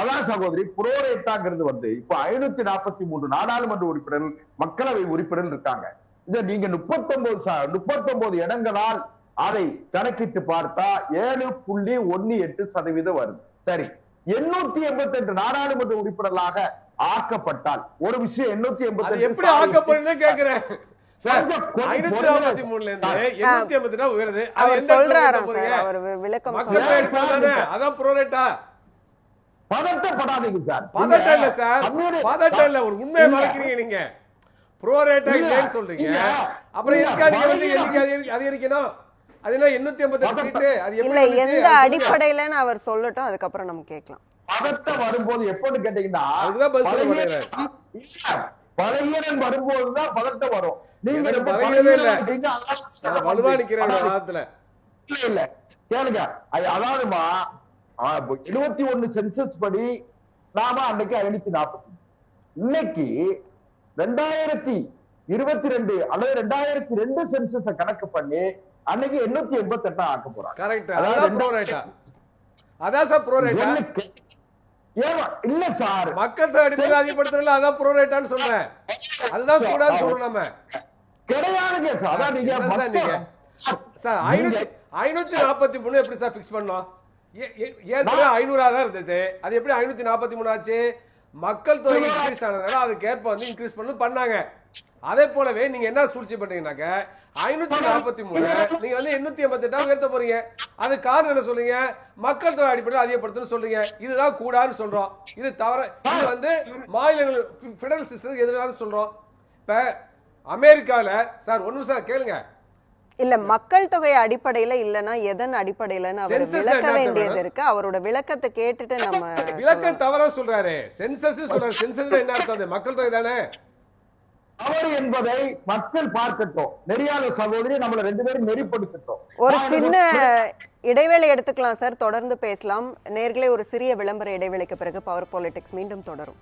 அதான் சகோதரி புரோரேட்டாங்கிறது வந்து இப்ப 543 நாடாளுமன்ற உறுப்பினர்கள் மக்களவை உறுப்பினர்கள் இருக்காங்க. இத நீங்க 39 இடங்களால் அதை கணக்கிட்டு பார்த்தா 7.18% வருது. சரி, 882 நாடாளுமன்ற உறுப்பினர்களாக ஆக்கப்பட்டால் ஒரு விஷயம் 880 எப்படி ஆக்கப்படுன்னு கேக்குறேன். பதட்டப்படாதீங்க சார். பதட்டம் இல்ல, ஒரு உண்மையை மறைக்கிறீங்க நீங்க. ப்ரோரேட்டா இல்லைன்னு சொல்றீங்க. அப்புறம் அதிகரிக்கணும். அது என்ன 858 சீட்டு? அது இல்ல எந்த அடிப்படையிலன்னு அவர் சொல்லட்டும், அதுக்கப்புறம் நம்ம கேட்கலாம். பதட்டம் வரும்போது எப்போன்னு கேட்டீங்கன்னா அதுதான் பதில் சொல்ல மாட்டேங்கிறாரு. பலகீனம் வரும்போதுதான் பதட்டம் வரும். நீங்க வலுவா நிக்கிறேன் வாதத்துல. இல்ல கேளுங்க, அதாவதுமா 71 சென்சஸ் படி நாம அன்னைக்கு 540, இன்னைக்கு 2022 அல்லது 2002 சென்சஸ் கணக்கு பண்ணி அன்னைக்கு 888 ஆக்க போறாங்க. கரெக்ட். அதான் ப்ரோரேட்டா. அதான் சார் ப்ரோரேட்டா. இல்ல சார், மக்கள் அடிப்படையில் அதிகப்படுத்தல, அதான் ப்ரோரேட்டான்னு சொல்றேன். அதுதான் கூடாதுன்னு சொல்றோம் நம்ம. கிடையாதுங்க சார். அதான் நீங்க சார் 543 எப்படி சார் பிக்ஸ் பண்ணோம்? ஏற்கனவே 500 தான் இருந்தது. அது எப்படி 543 ஆச்சு? மக்கள் தொகை இன்க்ரீஸ் ஆனதால அதுக்கேற்ப வந்து இன்க்ரீஸ் பண்ணாங்க. அதே போலவே நீங்க என்ன சூழ்ச்சி பண்றீங்கன்னாக்க 543 நீங்க வந்து 888 உயர்த்த போறீங்க. அது காரணம் என்ன சொல்றீங்க? மக்கள் தொகை அடிப்படையில் அதிகப்படுத்தணும்னு சொல்றீங்க. இதுதான் கூடாதுன்னு சொல்றோம். இது தவிர இது வந்து மாநிலங்கள் ஃபெடரல் சிஸ்டத்துக்கு எதிராக சொல்றோம். இப்ப அமெரிக்கால சார் ஒரு நிமிஷம் கேளுங்க. இல்ல மக்கள் தொகை அடிப்படையில இல்லனா எதன் அடிப்படையிலன்னு அவர் விளக்க வேண்டியது இருக்கு. அவரோட விளக்கத்தை கேட்டுட்டு நம்ம விளக்கம் தவறா சொல்றாரு. சென்சஸ் சொல்றாரு. சென்சஸ்ல என்ன அர்த்தம்? மக்கள் தொகை தானே அவர் என்பதை மக்கள் பார்க்கட்டும். நெறியாத சகோதரி நம்மள 2 பேரும் நெறிப்படுத்தட்டும். ஒரு சின்ன இடைவேளை எடுத்துக்கலாம் சார், தொடர்ந்து பேசலாம். நேர்களே, ஒரு சிறிய விளம்பர இடைவேளைக்கு பிறகு பவர் பாலிடிக்ஸ் மீண்டும் தொடரும்.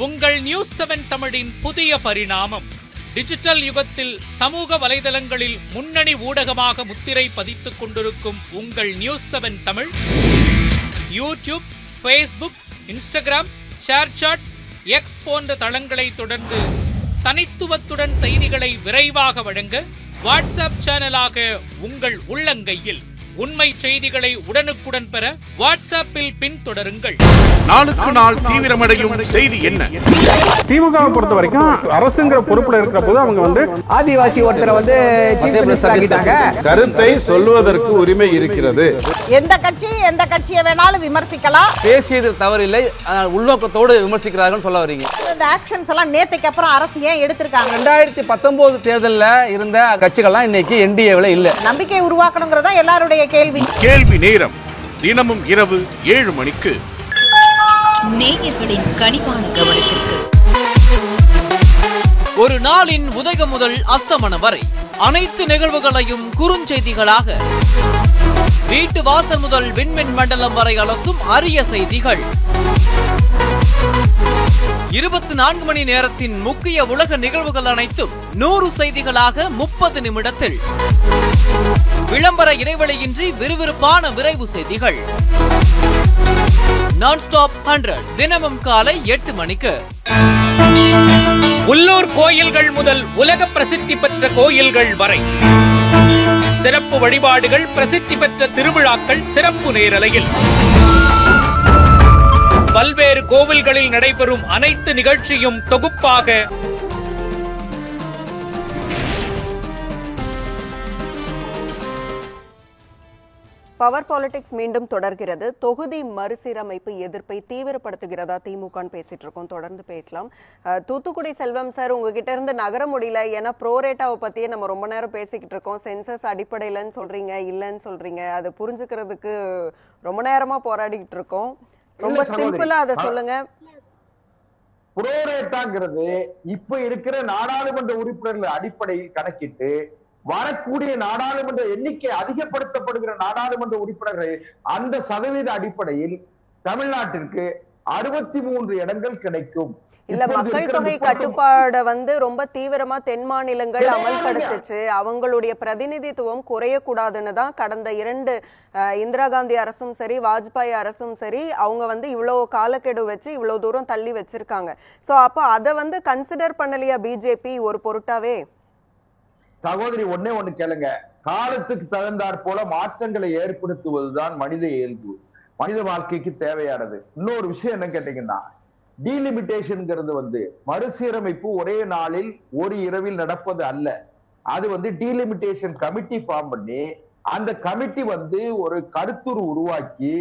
உங்கள் நியூஸ் 7 தமிழின் புதிய பரிணாமம். டிஜிட்டல் யுகத்தில் சமூக வலைதளங்களில் முன்னணி ஊடகமாக முத்திரை பதித்துக் கொண்டிருக்கும் உங்கள் news 7 Tamil YouTube, Facebook, Instagram, ShareChat, X போன்ற தளங்களை தொடர்ந்து தனித்துவத்துடன் செய்திகளை விரைவாக வழங்க வாட்ஸ்அப் சேனலாக உங்கள் உள்ளங்கையில் உண்மை செய்திகளை உடனுக்குடன் பெற வாட்ஸ்அப்பில் பின்தொடருங்கள். நாளுக்கு நாள் தீவிரமடையும் செய்தி என்ன? திமுகவை பொறுத்த வரைக்கும் அரசுங்கிற பொறுப்புல இருக்கிற போது அவங்க வந்து ஆதிவாசி ஒருத்தரை வந்து கருத்தை சொல்வதற்கு உரிமை இருக்கிறது. எந்த கட்சியை வேணாலும் விமர்சிக்கலாம். பேசியது தவறில்லை, உள்நோக்கத்தோடு விமர்சிக்கிறார்கள் சொல்ல வரீங்க. இந்த ஆக்ஷன்ஸ் எல்லாம் நேத்துக்கு அப்புறம் அரசு ஏன் எடுத்திருக்காங்க? 2019 தேர்தலில் இருந்த கட்சிகள்லாம் இன்னைக்கு என்டிஏவில் இல்ல. நம்பிக்கை உருவாக்கணுங்கிறதா எல்லாருடைய கேள்வி நேரம் தினமும் இரவு 7 மணிக்கு. நேயர்களின் கனிவான கவனத்திற்கு ஒரு நாளின் உதயம் முதல் அஸ்தமனம் வரை அனைத்து நிகழ்வுகளையும் குறுஞ்செய்திகளாக, வீட்டு வாசல் முதல் விண்மின் மண்டலம் வரை அலசும் அரிய செய்திகள், 24 மணி நேரத்தின் முக்கிய உலக நிகழ்வுகள் அனைத்தும் 100 செய்திகளாக 30 நிமிடத்தில், விளம்பர இடைவெளியின்றி விறுவிறுப்பான விரைவு செய்திகள், நான் ஸ்டாப் 100 தினமும் காலை 8 மணிக்கு. உள்ளூர் கோயில்கள் முதல் உலக பிரசித்தி பெற்ற கோயில்கள் வரை சிறப்பு வழிபாடுகள், பிரசித்தி பெற்ற திருவிழாக்கள் சிறப்பு நேரலையில், பல்வேறு கோவில்களில் நடைபெறும் அனைத்து நிகழ்ச்சியும் தொகுப்பாக பவர் பாலிடிக்ஸ் மீண்டும் தொடர்கிறது. தொகுதி மறுசீரமைப்பு எதிர்ப்பை தீவிரப்படுத்துகிறதா திமுகன்னு பேசிட்டு இருக்கோம். தொடர்ந்து பேசலாம். தூத்துக்குடி செல்வம் சார், உங்ககிட்ட இருந்து நகர முடியல. ஏன்னா ப்ரோரேட்டாவை பத்தியே நம்ம ரொம்ப நேரம் பேசிக்கிட்டு இருக்கோம். சென்சஸ் அடிப்படையிலன்னு சொல்றீங்க, இல்லன்னு சொல்றீங்க. அதை புரிஞ்சுக்கிறதுக்கு ரொம்ப நேரமா போராடிக்கிட்டு இருக்கோம். ரொம்ப சிம்பிளா அதை சொல்லுங்க. ப்ரோரேட்டாங்கிறது இப்ப இருக்கிற நாடாளுமன்ற உறுப்பினர்கள் அடிப்படையில் கணக்கிட்டு வரக்கூடிய நாடாளுமன்ற எண்ணிக்கை அதிகப்படுத்தப்படுகிற நாடாளுமன்ற உறுப்பினர்கள் அந்த சதவீத அடிப்படையில் தமிழ்நாட்டிற்கு 63 இடங்கள் கிடைக்கும். இல்ல, மக்கள் தொகை கட்டுப்பாட ரொம்ப தீவிரமா தென் மாநிலங்கள் அமல்படுத்துச்சு. அவங்களுடைய பிரதிநிதித்துவம் குறையக்கூடாதுன்னு தான் கடந்த 2 இந்திரா காந்தி அரசும் சரி வாஜ்பாய் அரசும் சரி அவங்க இவ்வளவு காலக்கெடு வச்சு இவ்வளவு தூரம் தள்ளி வச்சிருக்காங்க. சோ அப்ப அத கன்சிடர் பண்ணலையா பிஜேபி ஒரு பொருட்டாவே? சகோதரி, ஒண்ணு கேளுங்க. காலத்துக்கு தகுந்தாற் போல மாற்றங்களை ஏற்படுத்துவதுதான் மனித இயல்பு, மனித வாழ்க்கைக்கு தேவையானது. இன்னொரு விஷயம் என்ன கேட்டீங்கன்னா, டீலிமிட்டேஷன்ங்கிறது மறுசீரமைப்பு ஒரே நாளில் ஒரு இரவில் நடப்பது அல்ல. அது டீலிமிட்டேஷன் கமிட்டி ஃபார்ம் பண்ணி அந்த கமிட்டி ஒரு கருத்துரு உருவாக்கி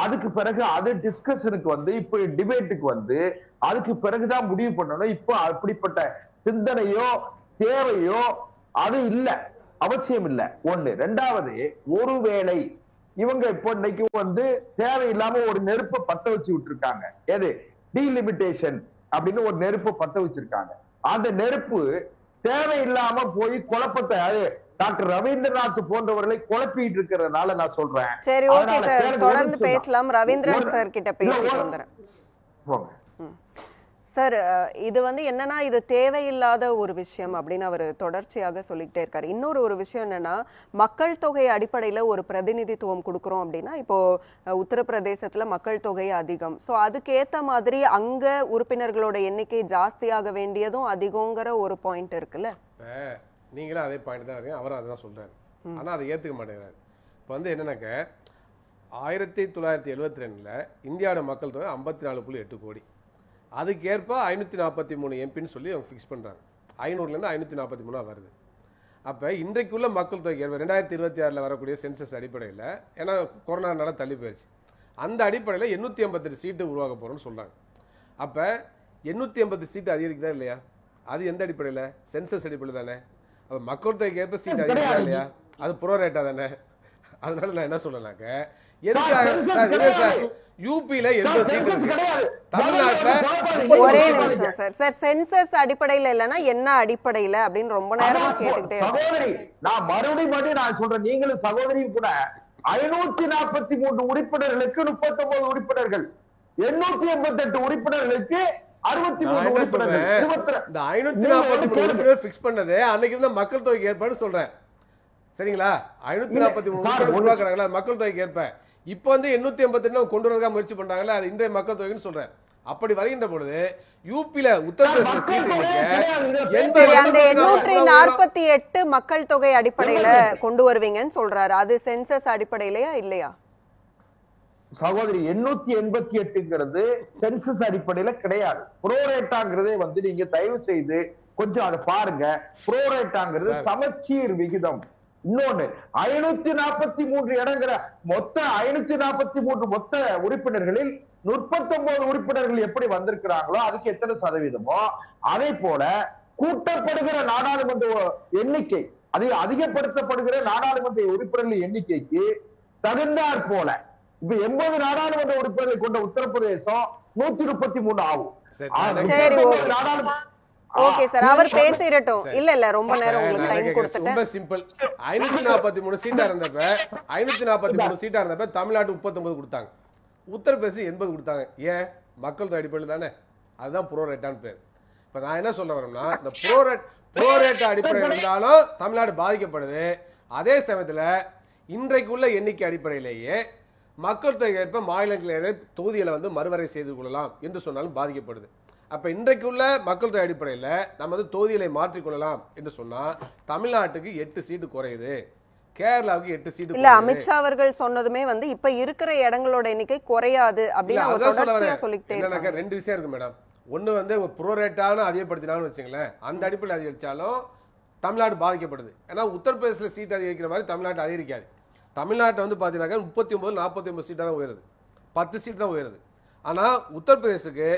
அதுக்கு பிறகு அது டிஸ்கஷனுக்கு இப்ப டிபேட்டுக்கு அதுக்கு பிறகுதான் முடிவு பண்ணணும். இப்போ அப்படிப்பட்ட சிந்தனையோ தேவையோ அது இல்ல, அவசியம் இல்ல. ஒண்ணு. ரெண்டாவது, ஒருவேளை இவங்க இப்போ இன்னைக்கு தேவையில்லாம ஒரு நெருப்பை பத்த வச்சு விட்டுருக்காங்க. எது? டீலிமிட்டேஷன் அப்படின்னு ஒரு நெருப்பை பத்த வச்சிருக்காங்க. அந்த நெருப்பு தேவையில்லாம போய் குழப்பத்தை டாக்டர் ரவீந்திரநாத் போன்றவர்களை குழப்பிட்டு இருக்கிறதுனால நான் சொல்றேன். சரி, ஓகே சார், தொடர்ந்து பேசலாம். ரவீந்திரன் சார் கிட்ட பேசிட்டு வந்துறேன். சார், இது என்னன்னா இது தேவையில்லாத ஒரு விஷயம் அப்படின்னு அவர் தொடர்ச்சியாக சொல்லிக்கிட்டே இருக்காரு. இன்னொரு விஷயம் என்னன்னா, மக்கள் தொகை அடிப்படையில ஒரு பிரதிநிதித்துவம் கொடுக்குறோம் அப்படின்னா, இப்போ உத்தரப்பிரதேசத்துல மக்கள் தொகை அதிகம். ஸோ அதுக்கேற்ற மாதிரி அங்க உறுப்பினர்களோட எண்ணிக்கை ஜாஸ்தியாக வேண்டியதும் அதிகங்கிற ஒரு பாயிண்ட் இருக்குல்ல. நீங்களும் அதே பாயிண்ட் தான் இருக்கீங்க, அவரும் அதான் சொல்றாரு. ஆனா அதை ஏத்துக்க மாட்டேங்கிறாரு. இப்போ என்னன்னாக்க 1972 இந்தியாவோட மக்கள் தொகை 54.8 கோடி. அதுக்கேற்ப 543 எம்பின்னு சொல்லி அவங்க ஃபிக்ஸ் பண்ணுறாங்க. 500லேருந்து 543 வருது. அப்போ இன்றைக்குள்ள மக்கள் தொகை 2026 வரக்கூடிய சென்சஸ் அடிப்படையில், ஏன்னா கொரோனானால தள்ளி போயிடுச்சு, அந்த அடிப்படையில் 858 சீட்டு உருவாக்க போகிறோம்னு சொல்கிறாங்க. அப்போ 880 சீட்டு அதிகரிக்குதா இல்லையா? அது எந்த அடிப்படையில்? சென்சஸ் அடிப்படையில் தானே. அப்போ மக்கள் தொகைக்கு ஏற்ப சீட்டு அதிகரிக்குதா இல்லையா? அது ப்ரோ ரேட்டா தானே. அதனால நான் என்ன சொல்லலாக்க, யூபில 80 சீட் இருக்கு, தமிழ்நாட்டுல ஒரே நிமிஷம் சார். சார், சென்சஸ் அடிப்படையில இல்லனா என்ன அடிப்படையில அப்படின்னு ரொம்ப நேரமா கேட்டுக்கிட்டே சகோதரி, நான் மறுபடியும் நான் சொல்றேன், நீங்களும் சகோதரியும் கூட 543 உறுப்பினர்களுக்கு 39 உறுப்பினர்கள், 888 உறுப்பினர்களுக்கு 63 உறுப்பினர்கள். இந்த 543 உறுப்பினர் ஃபிக்ஸ் பண்ணது அன்னைக்கு இருந்த மக்கள் தொகை ஏற்பாடு சொல்றேன், சரிங்களா? 543 உருவாக்குறாங்களா மக்கள் தொகைக்கு ஏற்ப. இப்போ 888 கொண்டு வரதுக்காக முயற்சி பண்றாங்களா, அது இன்றைய மக்கள் தொகைன்னு சொல்றேன். அப்படி வருகின்ற பொழுது யூபில உத்தரப்பிரதேச சீட் அந்த 848 மக்கள் தொகை அடிப்படையில கொண்டு வருவீங்கன்னு சொல்றாரு. அது சென்சஸ் அடிப்படையிலயா இல்லையா? சகோதரி, 888ங்கிறது சென்சஸ் அடிப்படையில கிடையாது. புரோரேட்டாங்கிறதே நீங்க தயவு செய்து கொஞ்சம் அதை பாருங்க. புரோரேட்டாங்கிறது சமச்சீர் விகிதம். இன்னொன்னு, 543 இடங்கிற மொத்த 543 மொத்த உறுப்பினர்களில் 39 உறுப்பினர்கள் எப்படி வந்திருக்கிறாங்களோ அதுக்கு எத்தனை சதவீதமோ அதே போல கூட்டப்படுகிற நாடாளுமன்ற எண்ணிக்கை, அதிகப்படுத்தப்படுகிற நாடாளுமன்ற உறுப்பினர்கள் எண்ணிக்கைக்கு தகுந்தாற் போல இப்ப 80 நாடாளுமன்ற உறுப்பினர்களை கொண்ட உத்தரப்பிரதேசம் 133 ஆகும். ஓகே சார், அவர் பேசிரட்டும். இல்ல ரொம்ப நேரம் உங்களுக்கு டைம் கொடுத்துட்டேன். ரொம்ப சிம்பிள். 543 சீட்டா இருந்தப்ப 543 சீட்டா இருந்தப்ப தமிழ்நாடு 39 கொடுத்தாங்க, உத்தரப்பிரதேசம் 80 கொடுத்தாங்க. ஏன்? மக்கள் தொகை அடிப்படையில் தானே. அதுதான் ப்ரோரேட்டான்னு பேர். இப்ப நான் என்ன சொல்ல வரேன்னா, இந்த ப்ரோரேட் அடிப்படையில் இருந்தாலும் தமிழ்நாடு பாதிக்கப்படுது. அதே சமயத்துல இன்றைக்குள்ள எண்ணிக்கை அடிப்படையிலேயே மக்கள் தொகை ஏற்ப மாநிலங்களவை தொகுதிகளை மறுவரை செய்து கொள்ளலாம் என்று சொன்னாலும் பாதிக்கப்படுது. அப்ப இன்றைக்குள்ள மக்கள் தொகை அடிப்படையில் நம்ம தொகுதிகளை மாற்றிக்கொள்ளலாம் என்று சொன்னா தமிழ்நாட்டுக்கு 8 சீட்டு குறையுது, கேரளாவுக்கு 8 சீட்டு. இல்ல, அமித்ஷா அவர்கள் சொன்னதுமே இப்ப இருக்கிற இடங்களோட எண்ணிக்கை குறையாது அப்படின்னு அவங்க தொடர்ச்சியா சொல்லிட்டே இருக்காங்க. 2 விஷயம் இருக்கு மேடம். ஒண்ணு ப்ரோரேட்டான அதிகப்படுத்தினாலும் வச்சுங்களேன், அந்த அடிப்படையில் அதிகரிச்சாலும் தமிழ்நாடு பாதிக்கப்படுது. ஏன்னா உத்தரப்பிரதேசல சீட் அதிகரிக்கிற மாதிரி தமிழ்நாட்டு அதிகரிக்காது. தமிழ்நாட்டை பாத்தீங்கன்னா 39 49 சீட்டா தான் உயருது, 10 சீட் தான் உயருது. ஆனா உத்தரப்பிரதேசுக்கு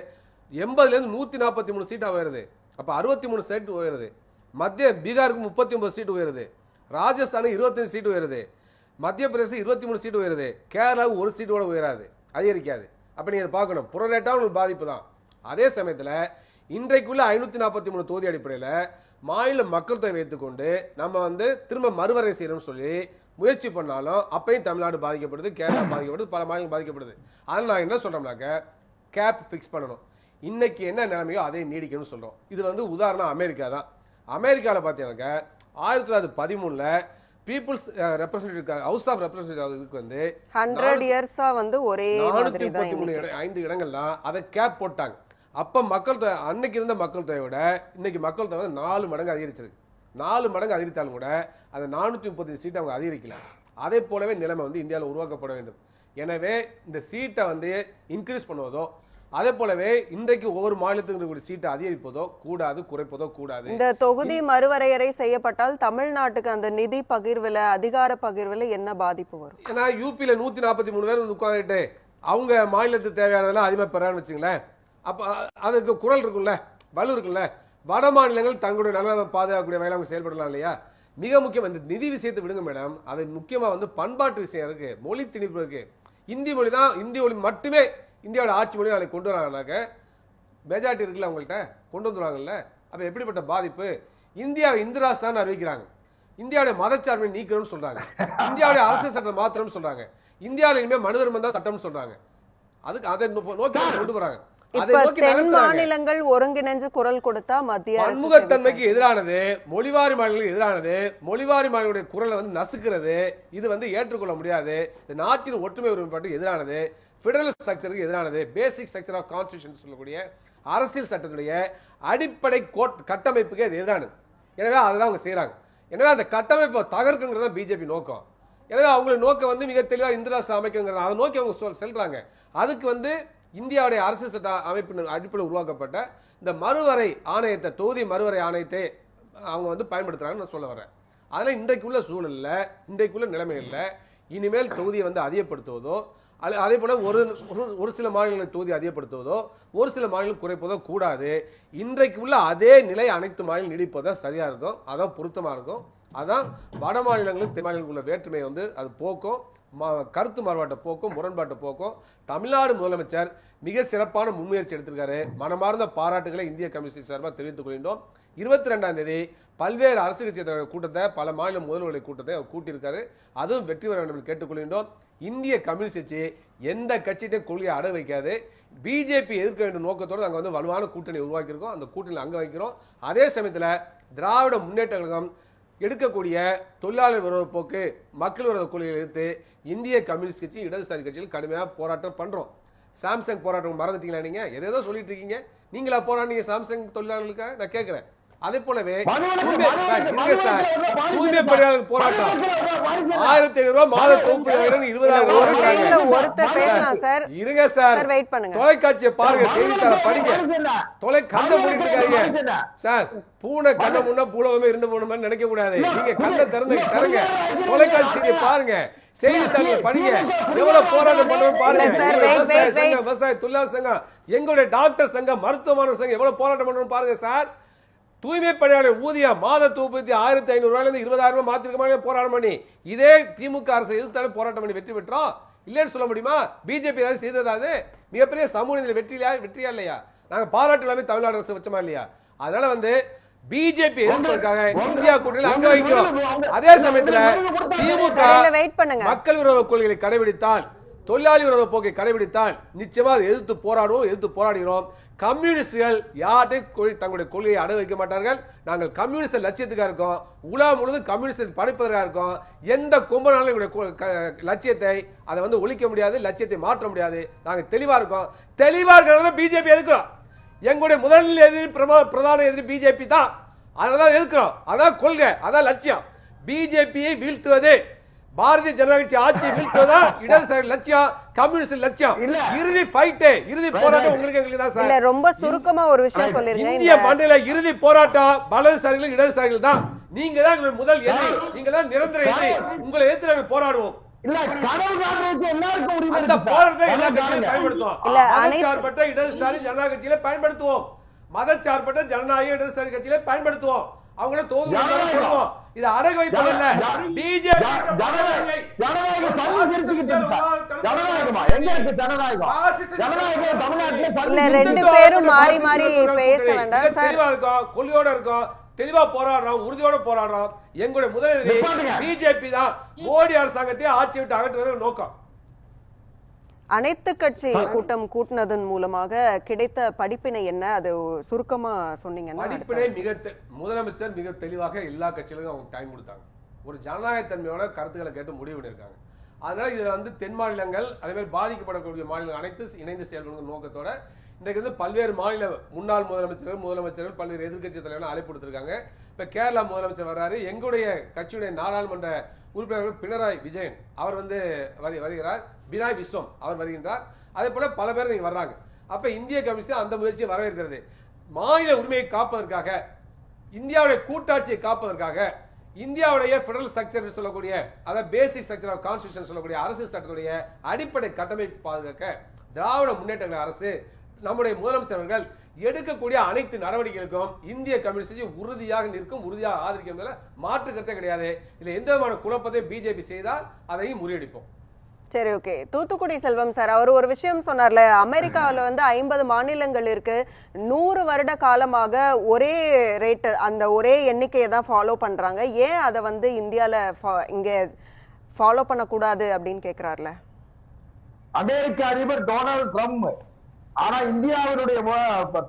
80லேருந்து 143 சீட்டா உயருது. அப்ப 63 சீட் உயருது. மத்திய பீகாருக்கு 39 சீட் உயருது, ராஜஸ்தானுக்கு 25 சீட் உயருது, மத்திய பிரதேசம் 23 சீட் உயருது, கேரளாவுக்கு 1 சீட் கூட உயராது, அதிகரிக்காது. அப்ப நீங்க பார்க்கணும், புறரேட்டான ஒரு பாதிப்பு தான். அதே சமயத்துல இன்றைக்குள்ள 543 தொகுதி அடிப்படையில் மாநில மக்கள் தொகை வைத்துக்கொண்டு நம்ம வந்து திரும்ப மறுவரை செய்யணும்னு சொல்லி முயற்சி பண்ணாலும் அப்பயும் தமிழ்நாடு பாதிக்கப்படுது, கேரளா பாதிக்கப்படுது, பல மாநிலங்கள் பாதிக்கப்படுது. அதனால நான் என்ன சொல்றோம்னாக்க கேப் ஃபிக்ஸ் பண்ணணும். இன்னைக்கு என்ன நிலைமையோ அதை நீடிக்கணும்னு சொல்றோம். இது வந்து உதாரணம் அமெரிக்கா தான். அமெரிக்காவில் பார்த்தீங்கன்னாக்க 1913 people's representative house of representative வந்து 100 இயர்ஸா வந்து ஒரே மாதிரி தான் 5 இடங்கள்லாம் அதை கேப் போட்டாங்க. அப்ப மக்கள் தொகை அன்னைக்கு இருந்த மக்கள் தொகையை விட இன்னைக்கு மக்கள் தொகை 4 மடங்கு அதிகரிச்சிருக்கு. 4 மடங்கு அதிகரித்தாலும் கூட அந்த 435 சீட்டை அவங்க அதிகரிக்கல. அதே போலவே நிலைமை வந்து இந்தியாவில் உருவாக்கப்பட வேண்டும். எனவே இந்த சீட்டை வந்து இன்க்ரீஸ் பண்ணுவதோ அதே போலவே இன்றைக்கு ஒவ்வொரு மாநிலத்துக்கு சீட்டை அதிகரிப்பதோ கூடாது, குறைப்பதோ கூடாது. இந்த தொகுதி மறுவரையறை செய்யப்பட்டால் தமிழ்நாட்டுக்கு அந்த நிதி பகிர்வுல, அதிகார பகிர்வுல என்ன பாதிப்பு வரும்? ஏன்னா யூபியில 143 பேர் வந்து உட்காந்துட்டு அவங்க மாநிலத்துக்கு தேவையானதெல்லாம் அதிகமாக பெறான்னு வச்சுங்களேன். அப்ப அதுக்கு குரல் இருக்குல்ல, வலு இருக்குல்ல. வட மாநிலங்கள் தங்களுடைய நலனை பாதுகாக்கக்கூடிய வகையில் அவங்க செயல்படலாம் இல்லையா? மிக முக்கியம் இந்த நிதி விஷயத்தை விடுங்க மேடம். அது முக்கியமா வந்து பண்பாட்டு விஷயம் இருக்கு, மொழி திணிப்பு இருக்கு. இந்தி மொழி தான், இந்தி மொழி மட்டுமே இந்தியாவோட ஆட்சி மொழி நாளைக்கு கொண்டு வராங்கனாக்க மெஜாரிட்டி இருக்குல்ல அவங்கள்ட்ட கொண்டு வந்துடுவாங்கல்ல. அப்ப எப்படிப்பட்ட பாதிப்பு? இந்தியாவை இந்து ராஷ்டிரம் அறிவிக்கிறாங்க, இந்தியாவுடைய மதச்சார்பை நீக்கணும்னு சொல்றாங்க, இந்தியாவுடைய அரசியல் சட்டத்தை மாத்திரம்னு சொல்றாங்க, இந்தியாவில் இனிமேல் மனு தர்மம் தான் சட்டம்னு சொல்றாங்க. அதுக்கு அதை நோக்கி கொண்டு வராங்க. மாநிலங்கள் ஒருங்கிணைஞ்சு குரல் கொடுத்தா மத்திய பன்முகத்தன்மைக்கு எதிரானது, மொழிவாரி மாநிலங்களுக்கு எதிரானது, மொழிவாரி மாநிலங்களுடைய குரலை வந்து நசுக்கிறது. இது வந்து ஏற்றுக்கொள்ள முடியாது. இந்த நாட்டின் ஒற்றுமை ஒருமைப்பாட்டுக்கு எதிரானது, பெடரல் ஸ்ட்ரக்சருக்கு எதிரானது, பேசிக் ஸ்ட்ரக்சர் ஆஃப் கான்ஸ்டிடியூஷன் சொல்லக்கூடிய அரசியல் சட்டத்துடைய அடிப்படை கட்டமைப்புக்கு அது எதிரானது. எனவே அதை அவங்க செய்யறாங்க. எனவே அந்த கட்டமைப்பை தகர்க்குங்கிறது தான் பிஜேபி நோக்கம். எனவே அவங்களுடைய நோக்கம் வந்து மிக தெளிவாக இந்து ராஷ்டிரம் அமைக்குங்கிறது, அதை நோக்கி அவங்க செல்றாங்க. அதுக்கு வந்து இந்தியாவுடைய அரசியல் சட்ட அமைப்பின் அடிப்படையில் உருவாக்கப்பட்ட இந்த மறுவரை ஆணையத்தை, தொகுதி மறுவரை ஆணையத்தை அவங்க வந்து பயன்படுத்துறாங்கன்னு நான் சொல்ல வரேன். அதில் இன்றைக்குள்ள சூழல்ல, இன்றைக்குள்ள நிலைமையில் இனிமேல் தொகுதியை வந்து அதிகப்படுத்துவதோ, அதே போல ஒரு சில மாநிலங்களை தொகுதி அதிகப்படுத்துவதோ, ஒரு சில மாநிலம் குறைப்பதோ கூடாது. இன்றைக்கு உள்ள அதே நிலை அனைத்து மாநிலம் நீடிப்பதா சரியா இருக்கும், அதான் பொருத்தமா இருக்கும். அதான் வட மாநிலங்களும் தென் மாநிலங்களுக்குள்ள வேற்றுமையை வந்து அது போக்கும், கருத்து மாறுபாட்டை போக்கும், முரண்பாட்டை போக்கும். தமிழ்நாடு முதலமைச்சர் மிக சிறப்பான முன்முயற்சி எடுத்திருக்காரு. மனமார்ந்த பாராட்டுகளை இந்திய கம்யூனிஸ்ட் சார்பாக தெரிவித்துக் கொள்கின்றோம். 22ஆம் தேதி பல்வேறு அரசு கட்சி கூட்டத்தை, பல மாநில முதல்வர்களுடைய கூட்டத்தை அவர் கூட்டியிருக்காரு. அதுவும் வெற்றி பெற வேண்டும் என்று கேட்டுக்கொள்கின்றோம். இந்திய கம்யூனிஸ்ட் கட்சி எந்த கட்சியிட்டையும் கொள்கையை அடை வைக்காது. பிஜேபி எதிர்க்க வேண்டிய நோக்கத்தோடு நாங்கள் வந்து வலுவான கூட்டணி உருவாக்கியிருக்கோம். அந்த கூட்டணியில் அங்க வைக்கிறோம். அதே சமயத்தில் திராவிட முன்னேற்ற கழகம் எடுக்கக்கூடிய தொழிலாளர் விரோத போக்கு, மக்கள் விரோத கொள்கையை எதிர்த்து இந்திய கம்யூனிஸ்ட் கட்சி, இடதுசாரி கட்சிகள் கடுமையாக போராட்டம் பண்றோம். சாம்சங் போராட்டம் மறந்துட்டீங்களா? நீங்க ஏதோ சொல்லிட்டு இருக்கீங்க. நீங்களா போராடுங்க சாம்சங் தொழிலாளர்களுக்காக? நான் கேட்கிறேன். அதே போலவே தூய்மை பணியாளர்கள் போராட்டம் 1500 ரூபாய் மாத தொகுப்பு 20,000 இருங்க சார். தொலைக்காட்சியை பாருங்க, செய்தித்தாளை படிங்க, கண்ணை மூடிட்டு இருக்காங்க சார். பூனை கண்ணை முன்னா பூலகமே இருந்து போகணும்னு நினைக்க கூடாது. நீங்க கண்ணை திறங்க, தொலைக்காட்சி செய்தியை பாருங்க, செய்தித்தாளை படிங்க. எவ்வளவு போராட்டம் பண்ணுவோம் பாருங்க. விவசாய தொழிலாளர் சங்கம், எங்களுடைய டாக்டர் சங்கம், மருத்துவமான சங்கம் எவ்வளவு போராட்டம் பண்ணுவோம் பாருங்க சார். தூய்மை பணியாளர் ஊதியம் மாத தொகுப்பு 1500 ரூபாயிலிருந்து 20,000 ரூபாய் மாத்திருக்க போராட்டம் பண்ணி இதே திமுக அரசு எதிர்த்தாலும் போராட்டம் பண்ணி வெற்றி பெற்றோம். இல்லைன்னு சொல்ல முடியுமா? பிஜேபி ஏதாவது செய்ததாவது மிகப்பெரிய சமூக நீதியில் வெற்றியா இல்லையா? நாங்க பாராட்டு எல்லாமே தமிழ்நாடு அரசு வச்சமா இல்லையா? அதனால வந்து பிஜேபி எதிர்ப்பதற்காக இந்தியா கூட்டணியில் அங்க வைக்கிறோம். அதே சமயத்துல திமுக மக்கள் விரோத கொள்கைகளை கடைபிடித்தால், தொழிலாளி விரோத போக்கை கடைபிடித்தால் நிச்சயமா எதிர்த்து போராடுவோம், எதிர்த்து போராடுகிறோம். கம்யூனிஸ்டுகள் யார்ட்டையும் தங்களுடைய கொள்கையை அடை வைக்க மாட்டார்கள். நாங்கள் கம்யூனிஸ்ட் லட்சியத்துக்காக இருக்கோம். உலகம் முழுவதும் கம்யூனிஸ்ட் படைப்பதற்காக இருக்கோம். எந்த கும்பனாலும் லட்சியத்தை அதை வந்து ஒழிக்க முடியாது, லட்சியத்தை மாற்ற முடியாது. நாங்கள் தெளிவா இருக்கோம். தெளிவா இருக்கிறத பிஜேபி எதிர்க்கிறோம். எங்களுடைய முதல் எதிரி, பிரதான எதிரி பிஜேபி தான். அதனாலதான் எதிர்க்கிறோம். அதான் கொள்கை, அதான் லட்சியம். பிஜேபியை வீழ்த்துவது, பாரதிய ஜனதா கட்சி ஆட்சியை வீழ்த்துவதா இடதுசாரி லட்சியம், கம்யூனிஸ்ட் லட்சியம். இறுதி ஃபைட், இறுதி போராட்டம் உங்களுக்கு தான் சார். ரொம்ப சுருக்கமா ஒரு விஷயம் சொல்லிருங்க. இந்திய மண்ணில இறுதி போராட்டம் வலதுசாரிகள், இடதுசாரிகள் தான். நீங்க தான் முதல் எதிரி, நீங்க தான் நிரந்தர எதிரி. உங்களை எதிர்த்து நாங்கள் போராடுவோம். அந்த போராட்டத்தை எல்லா கட்சியிலும் பயன்படுத்துவோம். மதச்சார்பற்ற இடதுசாரி ஜனதா கட்சியில பயன்படுத்துவோம். மதச்சார்பற்ற ஜனநாயக இடதுசாரி கட்சியில பயன்படுத்துவோம். அவங்கள தோல்வி இது அடகு வைப்பதில்லை. பிஜேபி ரெண்டு பேரும் மாறி மாறி பேச வேண்டாம். தெளிவா இருக்கும், கொள்கையோட இருக்கும். தெளிவா போராடுறோம், உறுதியோட போராடுறோம். எங்களுடைய முதலீடு பிஜேபி தான் மோடி அரசாங்கத்தை ஆட்சி விட்டு அகற்றுவது நோக்கம். அனைத்து கட்சி கூட்டம் கூட்டினதன் மூலமாக கிடைத்த படிப்பினை என்ன, அது சுருக்கமா சொன்னீங்கன்னா? படிப்பினை முதலமைச்சர் மிக தெளிவாக எல்லா கட்சிகளுக்கும் அவங்க டைம் கொடுத்தாங்க. ஒரு ஜனநாயக தன்மையோட கருத்துக்களை கேட்டு முடிவு பண்ணியிருக்காங்க. அதனால இதுல வந்து தென் மாநிலங்கள் அதே மாதிரி பாதிக்கப்படக்கூடிய மாநிலங்கள் அனைத்து இணைந்து செயல்படும் நோக்கத்தோட இன்றைக்கு வந்து பல்வேறு மாநில முன்னாள் முதலமைச்சர்கள் பல்வேறு எதிர்கட்சி தலைவர்கள் அழைப்பு கொடுத்திருக்காங்க. இப்ப கேரளா முதலமைச்சர் வர்றாரு. எங்களுடைய கட்சியுடைய நாடாளுமன்ற உறுப்பினர்கள் பினராயி விஜயன் அவர் வந்து வருகிறார். பினாய் விஸ்வம் அவர் வருகின்றார். அதே போல பல பேர் நீங்க வர்றாங்க. அப்ப இந்திய கம்யூனிஸ்ட் அந்த முயற்சியை வரவேற்கிறது. மாநில உரிமையை காப்பதற்காக, இந்தியாவுடைய கூட்டாட்சியை காப்பதற்காக, இந்தியாவுடைய பெடரல் ஸ்ட்ரக்சர் சொல்லக்கூடிய அதாவது பேசிக் ஸ்ட்ரக்சர் ஆஃப் கான்ஸ்டிடியூஷன் சொல்லக்கூடிய அரசு சட்டத்துடைய அடிப்படை கட்டமைப்பு பாதுகாக்க திராவிட முன்னேற்ற அரசு நம்முடைய முதலமைச்சர்கள் எடுக்கக்கூடிய அனைத்து நடவடிக்கைகளுக்கும் இந்திய கம்யூனிஸ்ட் உறுதியாக நிற்கும், உறுதியாக ஆதரிக்கும். மாற்று கருத்தே கிடையாது. இதுல எந்த விதமான குழப்பத்தை பிஜேபி செய்தால் அதையும் முறியடிப்போம். சரி, ஓகே. தூத்துக்குடி செல்வம் சார், அவர் ஒரு விஷயம் சொன்னார்ல, அமெரிக்காவில் வந்து 50 மாநிலங்கள் இருக்கு, 100 வருட காலமாக ஒரே ரேட், அந்த ஒரே எண்ணிக்கையை தான் ஃபாலோ பண்றாங்க, ஏன் அதை வந்து இந்தியால இங்க ஃபாலோ பண்ணக்கூடாது அப்படின்னு கேட்கிறார்ல. அமெரிக்க அதிபர் டொனால்ட் ட்ரம்ப், ஆனா இந்தியாவினுடைய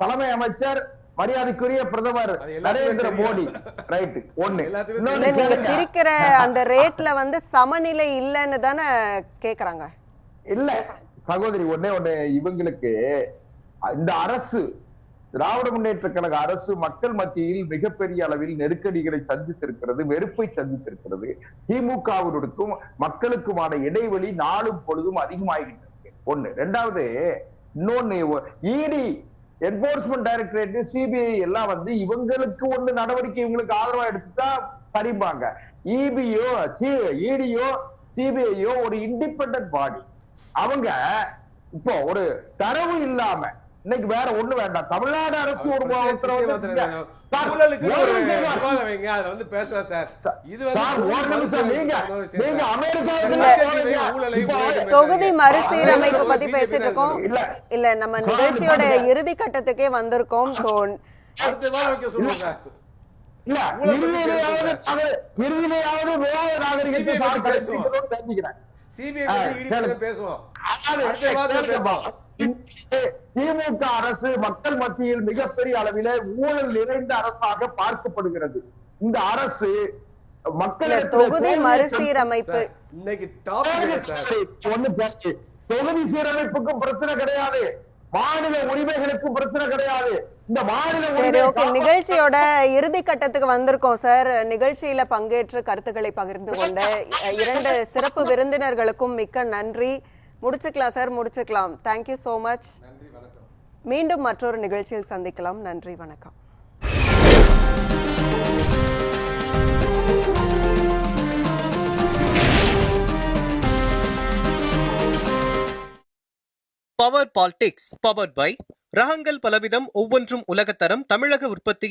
தலைமை அமைச்சர் மரியாதைக்குரிய பிரதமர் நரேந்திர மோடி. ரைட். ஒண்ணு நீங்க பிரிக்கிற அந்த ரேட்ல வந்து சமநிலை இல்லைன்னு தானே கேக்குறாங்க. இல்ல சகோதரி, ஒண்ணு இவங்களுக்கு இந்த அரசு திராவிட முன்னேற்ற கழக அரசு மக்கள் மத்தியில் மிகப்பெரிய அளவில் நெருக்கடிகளை சந்தித்திருக்கிறது, வெறுப்பை சந்தித்திருக்கிறது. திமுகவினருக்கும் மக்களுக்குமான இடைவெளி நாளும் பொழுதும் அதிகமாகிட்டு. ஒண்ணு. ரெண்டாவது, இன்னொன்னு, இடி என்போர்ஸ்மெண்ட் டைரக்டரேட், சிபிஐ எல்லாம் வந்து இவங்களுக்கு ஒண்ணு நடவடிக்கை இவங்களுக்கு ஆதரவா எடுத்துட்டா சரிப்பாங்க. இபியோ இடியோ சிபிஐயோ ஒரு இண்டிபெண்டன்ட் பாடி. அவங்க இப்போ ஒரு தரவு இல்லாம இன்னைக்கு வேற ஒண்ணு வேண்டாம். தமிழ்நாடு அரசு ஒரு தொகுதி மறுசீரமைப்பு பத்தி பேசிட்டு இருக்கோம். இல்ல, நம்ம நிகழ்ச்சியோட இறுதி கட்டத்துக்கே வந்திருக்கோம். திமுக அரசு மக்கள் மத்தியில் மிகப்பெரிய அளவில ஊழல் நிறைந்த அரசாக பார்க்கப்படுகிறது. இந்த அரசு மக்கள் தொகுதி மறுசீரமைப்பு தொகுதி சீரமைப்புக்கும் பிரச்சனை கிடையாது, மாநில உரிமைகளுக்கும் பிரச்சனை கிடையாது. இந்த மாநில நிகழ்ச்சியோட இறுதி கட்டத்துக்கு வந்திருக்கோம் சார். நிகழ்ச்சியில பங்கேற்று கருத்துக்களை பகிர்ந்து கொண்ட 2 சிறப்பு விருந்தினர்களுக்கும் மிக்க நன்றி. முடிச்சுக்கலாம் சார், முடிச்சுக்கலாம். Thank you so much. மீண்டும் மற்றொரு நிகழ்ச்சியில் சந்திக்கலாம். நன்றி, வணக்கம். பவர் பாலிடிக்ஸ் பவர்ட் பை ரகங்கள் பலவிதம், ஒவ்வொன்றும் உலகத்தரம், தமிழக உற்பத்தி.